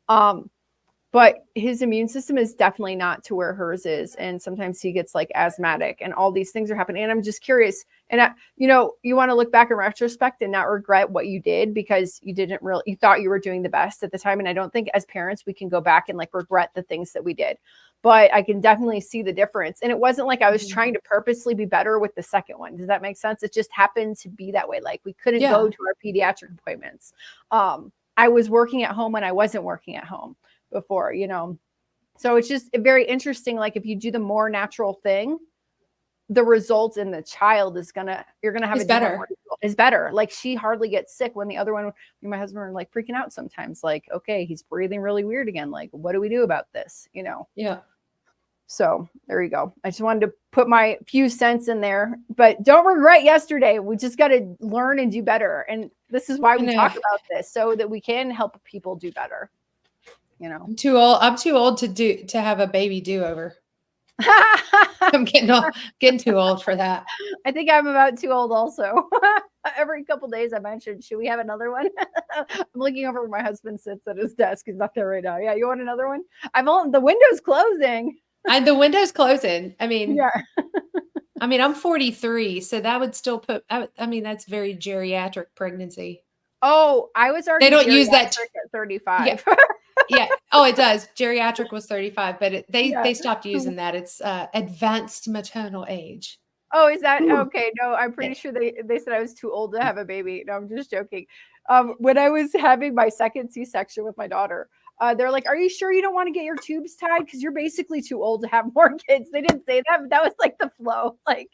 But his immune system is definitely not to where hers is. And sometimes he gets like asthmatic and all these things are happening. And I'm just curious. And you want to look back in retrospect and not regret what you did because you thought you were doing the best at the time. And I don't think as parents, we can go back and like regret the things that we did, but I can definitely see the difference. And it wasn't like I was trying to purposely be better with the second one. Does that make sense? It just happened to be that way. Like we couldn't go to our pediatric appointments. I was working at home when I wasn't working at home before, so it's just very interesting. Like if you do the more natural thing, the result in the child you're gonna have is better. Like she hardly gets sick when the other one, my husband are like freaking out sometimes. Like, okay, he's breathing really weird again. Like, what do we do about this? Yeah. So there you go. I just wanted to put my few cents in there, but don't regret yesterday. We just got to learn and do better. And this is why we talk about this so that we can help people do better. I'm too old to have a baby do-over. I'm getting too old for that. I think I'm about too old also. Every couple days I mentioned, should we have another one? I'm looking over where my husband sits at his desk. He's not there right now. Yeah, you want another one? The window's closing. The window's closing. I mean, I'm 43, so that would still put. That's very geriatric pregnancy. Oh, I was already. They don't use that at 35. Yeah. Yeah. Oh, it does. Geriatric was 35, but they stopped using that. It's advanced maternal age. Oh, is that okay? No, I'm pretty sure they said I was too old to have a baby. No, I'm just joking. When I was having my second C-section with my daughter, they're like, "Are you sure you don't want to get your tubes tied? Because you're basically too old to have more kids." They didn't say that, but that was like the flow. Like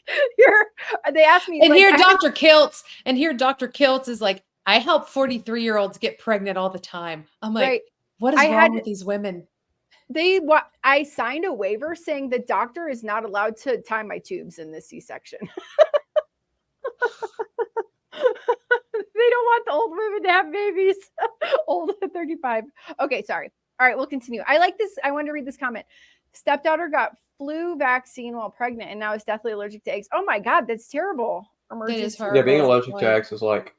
they asked me, and like, here Dr. Kiltz is like, I help 43-year-olds get pregnant all the time. I'm like, what is wrong with these women? I signed a waiver saying the doctor is not allowed to tie my tubes in this C-section. They don't want the old women to have babies. Old at 35. Okay, sorry. All right, we'll continue. I like this. I wanted to read this comment. Stepdaughter got flu vaccine while pregnant and now is deathly allergic to eggs. Oh my God, that's terrible. Emergency. Yeah, being allergic to eggs is like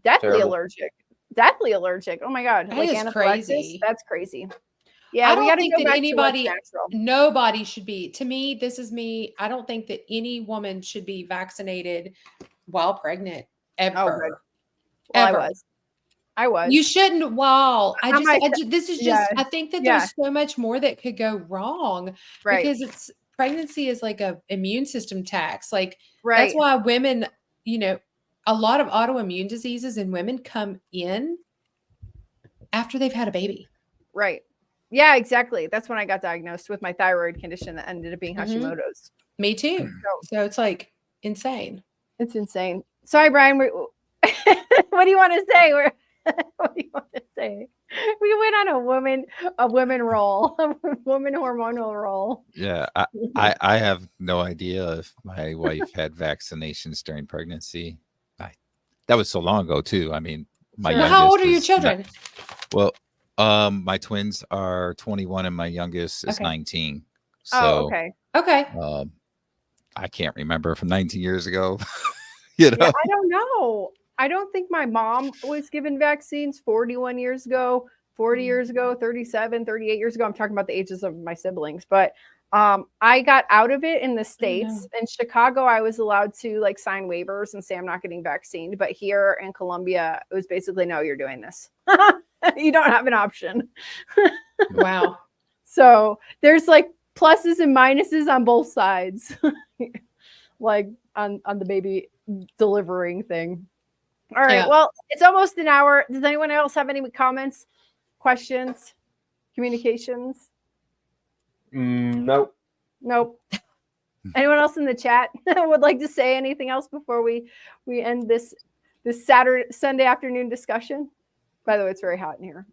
deathly allergic. Deathly allergic. Oh my God. That is crazy. That's crazy. Yeah, I don't think that nobody should be. To me, this is me. I don't think that any woman should be vaccinated while pregnant ever. Well, I was. You shouldn't. This is just. I think that there's so much more that could go wrong because pregnancy is like a immune system tax. Like that's why women, a lot of autoimmune diseases in women come in after they've had a baby. Right. Yeah, exactly. That's when I got diagnosed with my thyroid condition that ended up being Hashimoto's. Me too. So it's like insane. It's insane. Sorry, Brian. What do you want to say? What do you want to say? We went on a woman roll, a woman hormonal roll. Yeah, I have no idea if my wife had vaccinations during pregnancy. That was so long ago too. I mean, how old are your children? My twins are 21 and my youngest is 19. So, okay. I can't remember from 19 years ago. Yeah, I don't know. I don't think my mom was given vaccines 41 years ago, 40 years ago, 37, 38 years ago. I'm talking about the ages of my siblings, but I got out of it in the States. In Chicago, I was allowed to like sign waivers and say I'm not getting vaccinated. But here in Colombia, it was basically, no, you're doing this. You don't have an option. Wow. So there's like pluses and minuses on both sides, like on the baby delivering thing. All right. Well, it's almost an hour. Does anyone else have any comments, questions, communications? Nope. Nope. Anyone else in the chat would like to say anything else before we end this Sunday afternoon discussion? By the way, it's very hot in here.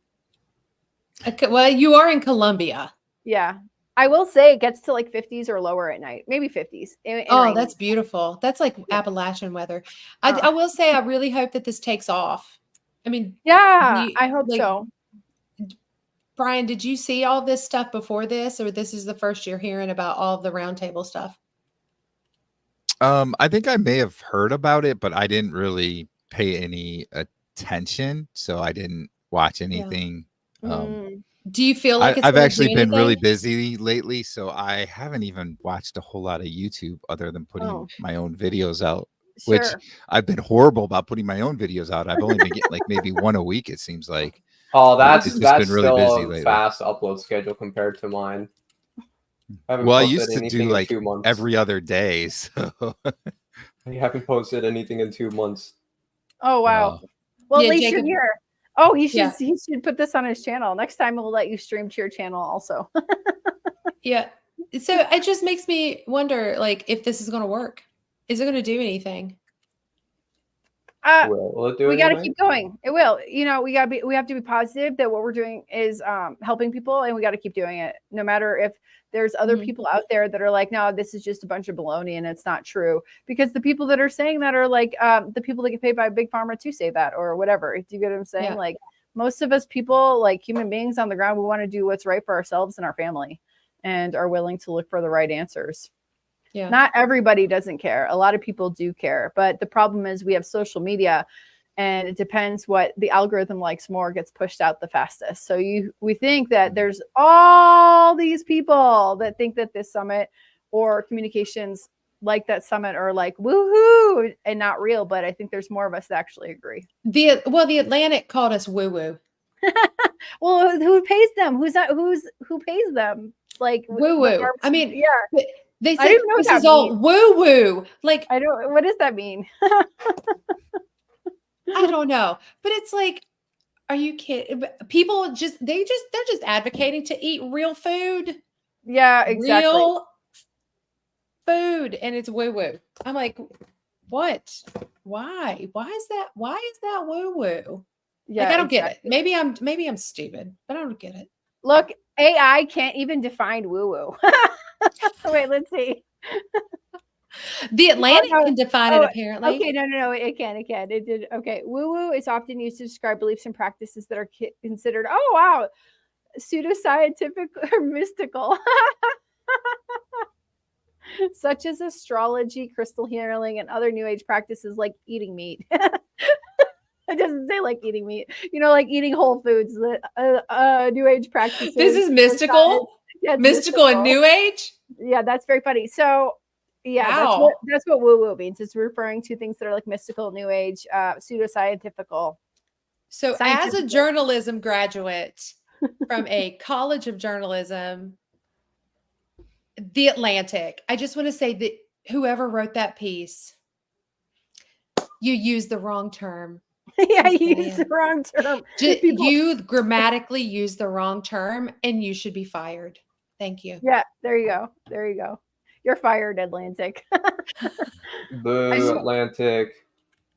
Okay, well, you are in Columbia. Yeah. I will say it gets to like 50s or lower at night, maybe 50s. Oh, that's beautiful. That's like Appalachian weather. I will say I really hope that this takes off. I mean, yeah, I hope so. Brian, did you see all this stuff before this, or this is the first you're hearing about all of the roundtable stuff? I think I may have heard about it, but I didn't really pay any attention, so I didn't watch anything. Do you feel like I've actually been really busy lately, so I haven't even watched a whole lot of YouTube other than putting my own videos out, which I've been horrible about putting my own videos out. I've only been getting like maybe one a week, it seems like. Oh, that's been really still busy a lately. fast upload schedule compared to mine. Well, I used to do like every other day, so I haven't posted anything in 2 months. Oh wow! Well, at least you're here. Oh, he should put this on his channel. Next time we'll let you stream to your channel also. Yeah. So it just makes me wonder, like, if this is going to work. Is it going to do anything? Will it do we got to anything? keep going. It will. You know, we have to be positive that what we're doing is helping people, and we got to keep doing it. No matter if there's other people out there that are like, no, this is just a bunch of baloney and it's not true. Because the people that are saying that are like the people that get paid by Big Pharma to say that or whatever. Do you get what I'm saying? Yeah. Like most of us people, like human beings on the ground, we want to do what's right for ourselves and our family and are willing to look for the right answers. Yeah. Not everybody doesn't care. A lot of people do care. But the problem is we have social media and it depends what the algorithm likes more gets pushed out the fastest. So we think that there's all these people that think that this summit or communications like that summit are like woohoo and not real. But I think there's more of us that actually agree. The Atlantic called us woo woo. Well, who pays them? Who pays them? Like woo woo. I mean, yeah. They say this is all woo woo. Like I don't. What does that mean? I don't know, but it's like, are you kidding? People they're just advocating to eat real food. Yeah, exactly. Real food, and it's woo woo. I'm like, what? Why? Why is that woo woo? Yeah, like, I don't get it. Maybe I'm stupid, but I don't get it. Look, AI can't even define woo woo. Wait, let's see. The Atlantic can define it, apparently. Okay, no, it can. It did. Okay, woo-woo is often used to describe beliefs and practices that are considered, oh, wow, pseudoscientific or mystical, such as astrology, crystal healing, and other New Age practices like eating meat. It doesn't say like eating meat, like eating whole foods, New Age practices. This is mystical? Yeah, mystical and New Age? Yeah, that's very funny. So, yeah, wow. that's what woo-woo means. It's referring to things that are like mystical, New Age, pseudoscientifical. So as a journalism graduate from a college of journalism, The Atlantic, I just want to say that whoever wrote that piece, you used the wrong term. Yeah, you used the wrong term. You grammatically used the wrong term and you should be fired. Thank you. Yeah, there you go. You're fired, Atlantic. Boo, Atlantic.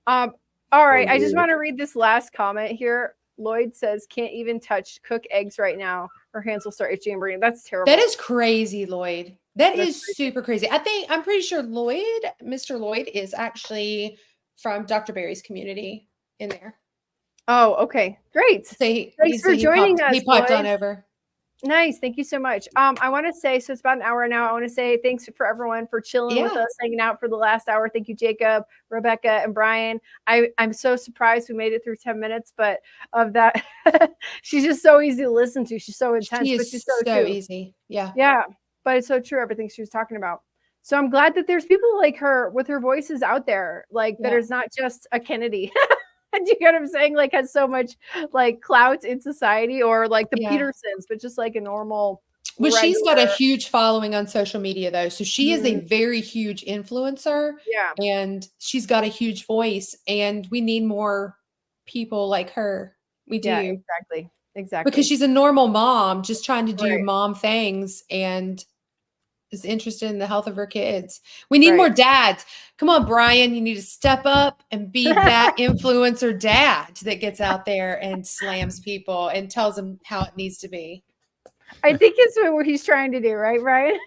All right. I just want to read this last comment here. Lloyd says, can't even cook eggs right now. Her hands will start itching and burning. That's terrible. That is crazy, Lloyd. That's super crazy. I'm pretty sure Mr. Lloyd is actually from Dr. Barry's community in there. Oh, okay. Great. Thanks for joining us. He popped on over. Nice. Thank you so much. I want to say, so it's about an hour now. I want to say thanks for everyone for chilling with us, hanging out for the last hour. Thank you, Jacob, Rebecca, and Brian. I'm so surprised we made it through 10 minutes, but of that, she's just so easy to listen to. She's so intense, but she's so easy. Yeah. Yeah. But it's so true. Everything she was talking about. So I'm glad that there's people like her with her voices out there, like that is not just a Kennedy. Do you get what I'm saying? Like has so much like clout in society or like the Petersons, but just like a normal. Well, she's got a huge following on social media though. So she is a very huge influencer. Yeah. And she's got a huge voice and we need more people like her. We do. Yeah, Exactly. because she's a normal mom just trying to do Right. mom things and is interested in the health of her kids. We need Right. more dads. Come on, Brian, you need to step up and be that influencer dad that gets out there and slams people and tells them how it needs to be. I think it's what he's trying to do, right, Brian?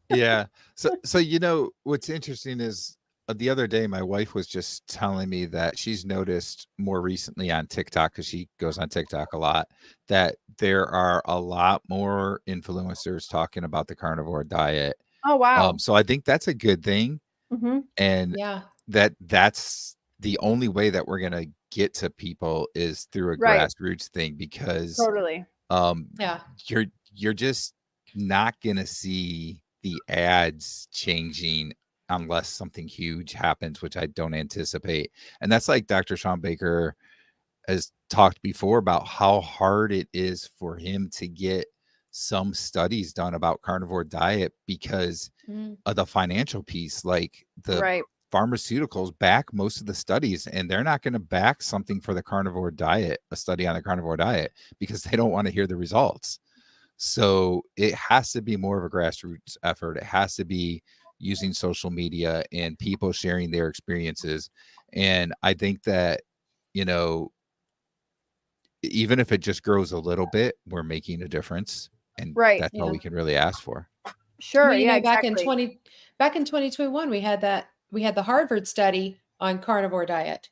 Yeah. So you know what's interesting is the other day my wife was just telling me that she's noticed more recently on TikTok, because she goes on TikTok a lot, that there are a lot more influencers talking about the carnivore diet. Oh wow. So I think that's a good thing, Mm-hmm. and Yeah. that's the only way that we're gonna get to people is through a Right. grassroots thing, because Totally. Yeah. you're just not gonna see the ads changing unless something huge happens, which I don't anticipate. And that's like Dr. Sean Baker has talked before about how hard it is for him to get some studies done about carnivore diet because of the financial piece. Like the Right. pharmaceuticals back most of the studies, and they're not going to back something for the carnivore diet, a study on the carnivore diet, because they don't want to hear the results. So it has to be more of a grassroots effort. It has to be using social media and people sharing their experiences. And I think that, you know, even if it just grows a little bit, we're making a difference. And Right. that's all we can really ask for. Sure. Well, you Yeah. know, back in Exactly. 2021, we had the Harvard study on carnivore diet.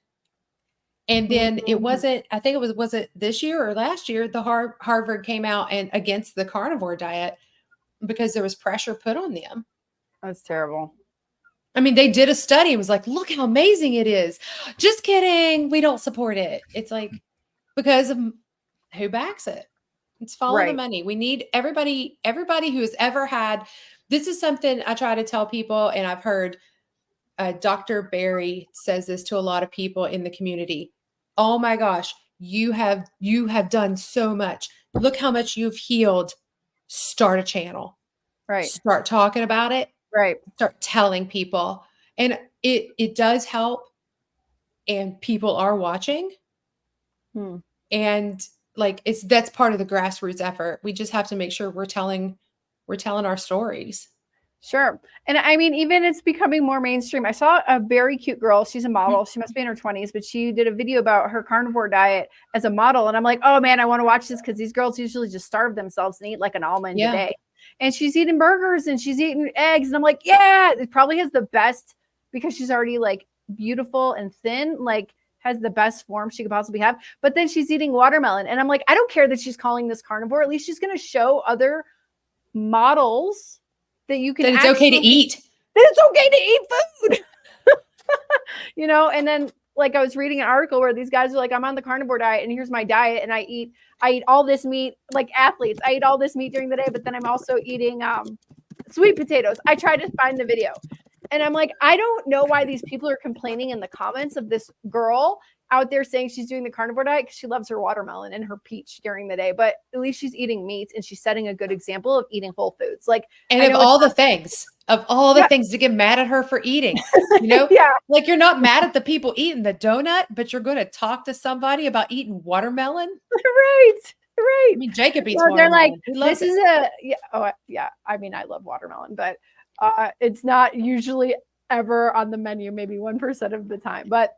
And then it wasn't, I think was it this year or last year, the Harvard came out and against the carnivore diet because there was pressure put on them. That's terrible. I mean, they did a study and was like, look how amazing it is. Just kidding. We don't support it. It's like, because of who backs it. It's follow the Right. money. We need everybody who has ever had, this is something I try to tell people, and I've heard Dr. Barry says this to a lot of people in the community. Oh my gosh, you have done so much. Look how much you've healed. Start a channel. Right. Start talking about it. Right. Start telling people. And it does help. And people are watching. And like that's part of the grassroots effort. We just have to make sure we're telling our stories. Sure. And I mean, even it's becoming more mainstream. I saw a very cute girl. She's a model. She must be in her 20s, but she did a video about her carnivore diet as a model. And I'm like, oh man, I want to watch this because these girls usually just starve themselves and eat like an almond a day. And she's eating burgers and she's eating eggs. And I'm like, yeah, it probably has the best, because she's already like beautiful and thin, like has the best form she could possibly have. But then she's eating watermelon. And I'm like, I don't care that she's calling this carnivore. At least she's going to show other models that you can, that it's okay to eat. That it's okay to eat food. You know, and then like I was reading an article where these guys are like, I'm on the carnivore diet and here's my diet, and I eat all this meat, like athletes. I eat all this meat during the day, but then I'm also eating sweet potatoes. I tried to find the video. And I'm like, I don't know why these people are complaining in the comments of this girl out there saying she's doing the carnivore diet because she loves her watermelon and her peach during the day. But at least she's eating meat and she's setting a good example of eating whole foods. Like, and of all the things to get mad at her for eating, you know, like you're not mad at the people eating the donut, but you're going to talk to somebody about eating watermelon. Right. Right. I mean, Jacob eats watermelon. They're like, this is I mean, I love watermelon, but it's not usually ever on the menu, maybe 1% of the time. But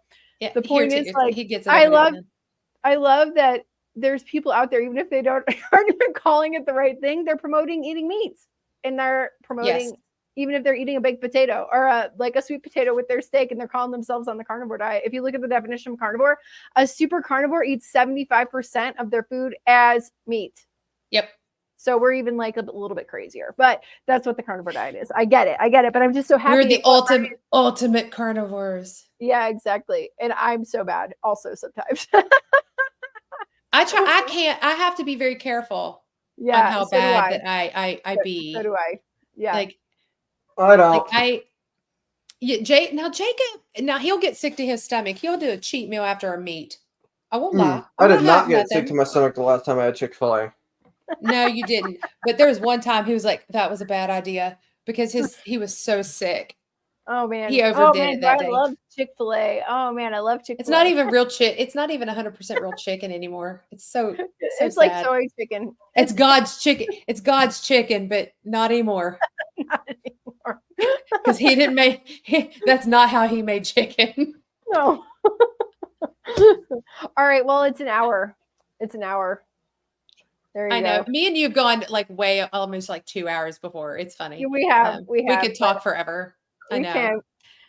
the point is, like, he gets I love that there's people out there, even if they aren't even calling it the right thing, they're promoting eating meats, and they're promoting, even if they're eating a baked potato or like a sweet potato with their steak, and they're calling themselves on the carnivore diet. If you look at the definition of carnivore, a super carnivore eats 75% of their food as meat. Yep. So we're even like a little bit crazier, but that's what the carnivore diet is. I get it. But I'm just so happy. We're the ultimate carnivores. Yeah, exactly. And I'm so bad also sometimes. I have to be very careful. Yeah. On how bad that I be. So do I. Yeah. Like, I don't. Jacob, he'll get sick to his stomach. He'll do a cheat meal after a meat. I won't lie. I did not get sick to my stomach the last time I had Chick-fil-A. No, you didn't. But there was one time he was like, that was a bad idea because he was so sick. Oh man. He Oh overdid man, it that I day. love Chick-fil-A. Oh man, I love Chick-fil-A. It's not even real chicken. It's not even 100% real chicken anymore. It's so it's sad. like soy chicken. It's God's chicken. It's God's chicken, but not anymore. Not anymore. Because he didn't make. That's not how he made chicken. No. All right. Well, it's an hour. It's an hour. There you I go. know. Me and you have gone like way almost like 2 hours before. It's funny. Yeah, we have. We have, could talk forever. I we know. can.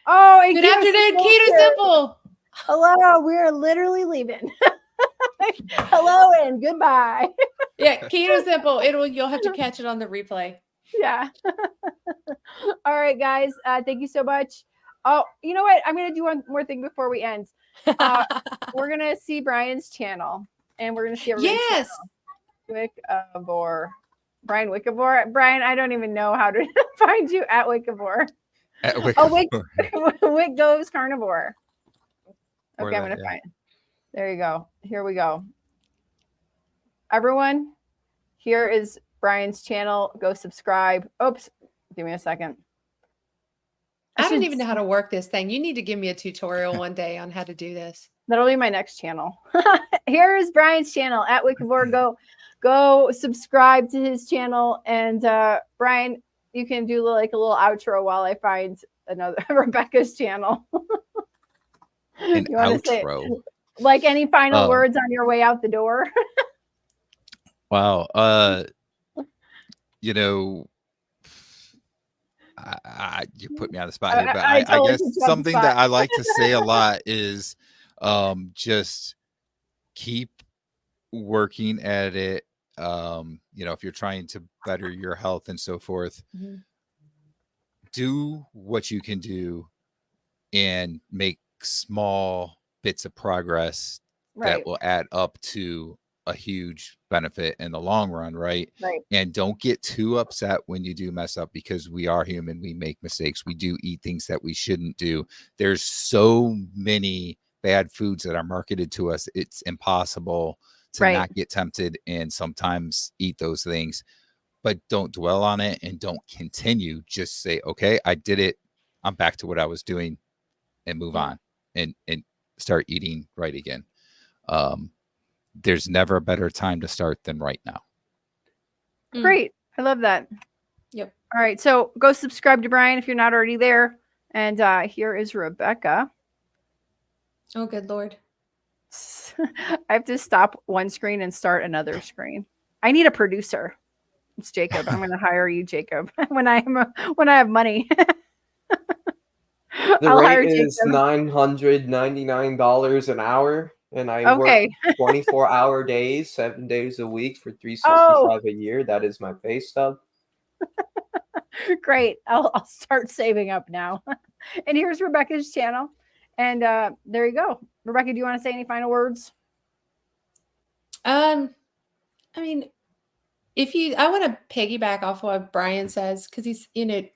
Oh, and Good Keto afternoon, Simple's Keto here. Simple. Hello. We are literally leaving. Hello and goodbye. Yeah, Keto Simple. You'll have to catch it on the replay. Yeah. All right, guys. Thank you so much. Oh, you know what? I'm gonna do one more thing before we end. We're gonna see Brian's channel, and we're gonna see everybody's Yes. channel. Wickabore. Brian Wickabore. Brian, I don't even know how to find you at Wickabore. Wick goes carnivore. Okay, I'm gonna find it. There you go. Here we go. Everyone, here is Brian's channel. Go subscribe. Oops, give me a second. I don't even know how to work this thing. You need to give me a tutorial one day on how to do this. That'll be my next channel. Here is Brian's channel at Wickabore. Go subscribe to his channel. And Brian, you can do like a little outro while I find another Rebecca's channel. An outro. Like any final words on your way out the door? Wow. You know, you put me on the spot here, but I totally guess something that I like to say a lot is just keep working at it. You know, if you're trying to better your health and so forth, do what you can do and make small bits of progress that will add up to a huge benefit in the long run, right? And don't get too upset when you do mess up, because we are human. We make mistakes. We do eat things that we shouldn't do. There's so many bad foods that are marketed to us. It's impossible to not get tempted and sometimes eat those things, but don't dwell on it and don't continue. Just say, okay, I did it. I'm back to what I was doing, and move on and start eating right again. There's never a better time to start than right now. Great. I love that. Yep. All right. So go subscribe to Brian if you're not already there. And here is Rebecca. Oh, good Lord. I have to stop one screen and start another screen. I need a producer. It's Jacob. I'm going to hire you, Jacob, when I have money. The rate is $999 an hour, and I work 24-hour days, 7 days a week for $365 a year. That is my pay stub. Great. I'll start saving up now. And here's Rebecca's channel. And there you go. Rebecca, do you want to say any final words? I mean, I want to piggyback off what Brian says, because he's in it.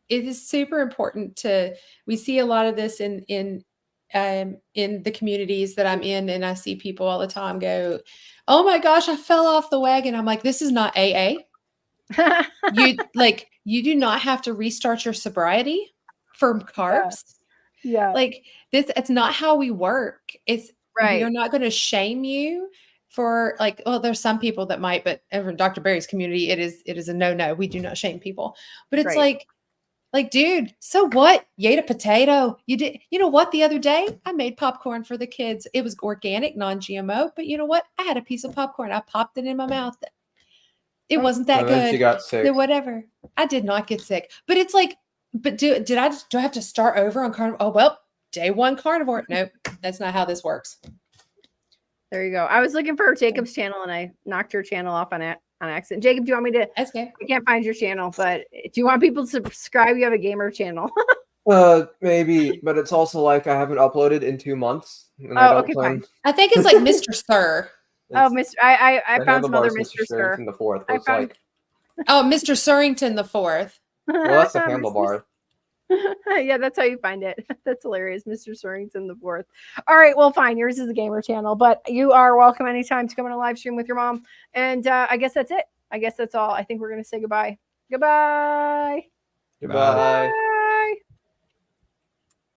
It is super important we see a lot of this in the communities that I'm in, and I see people all the time go, oh my gosh, I fell off the wagon. I'm like, this is not AA. You do not have to restart your sobriety for carbs. Yeah. Like it's not how we work. It's right. We are not going to shame you for there's some people that might, but in Dr. Barry's community, it is a no. We do not shame people. But it's like, dude, so what? You ate a potato. You did. You know what? The other day, I made popcorn for the kids. It was organic, non-GMO. But you know what? I had a piece of popcorn. I popped it in my mouth. It wasn't that good. You got sick. Whatever. I did not get sick. But it's like, but do I have to start over on carnivore? Oh, well, day one carnivore. Nope, that's not how this works. There you go. I was looking for Jacob's channel, and I knocked your channel off on accident. Jacob, do you want me to? Okay. I can't find your channel, but do you want people to subscribe? You have a gamer channel. Maybe, but it's also like I haven't uploaded in 2 months. And fine. I think it's like Mr. Sir. Mr. I found some other Mr. Sir. The fourth. I found... Oh, Mr. Surrington the fourth. Well, that's the handlebar. Yeah, that's how you find it. That's hilarious. Mr. Surrington the fourth. All right, well, fine. Yours is a gamer channel, but you are welcome anytime to come on a live stream with your mom. And I guess that's it. I guess that's all. I think we're going to say goodbye. Goodbye. Goodbye.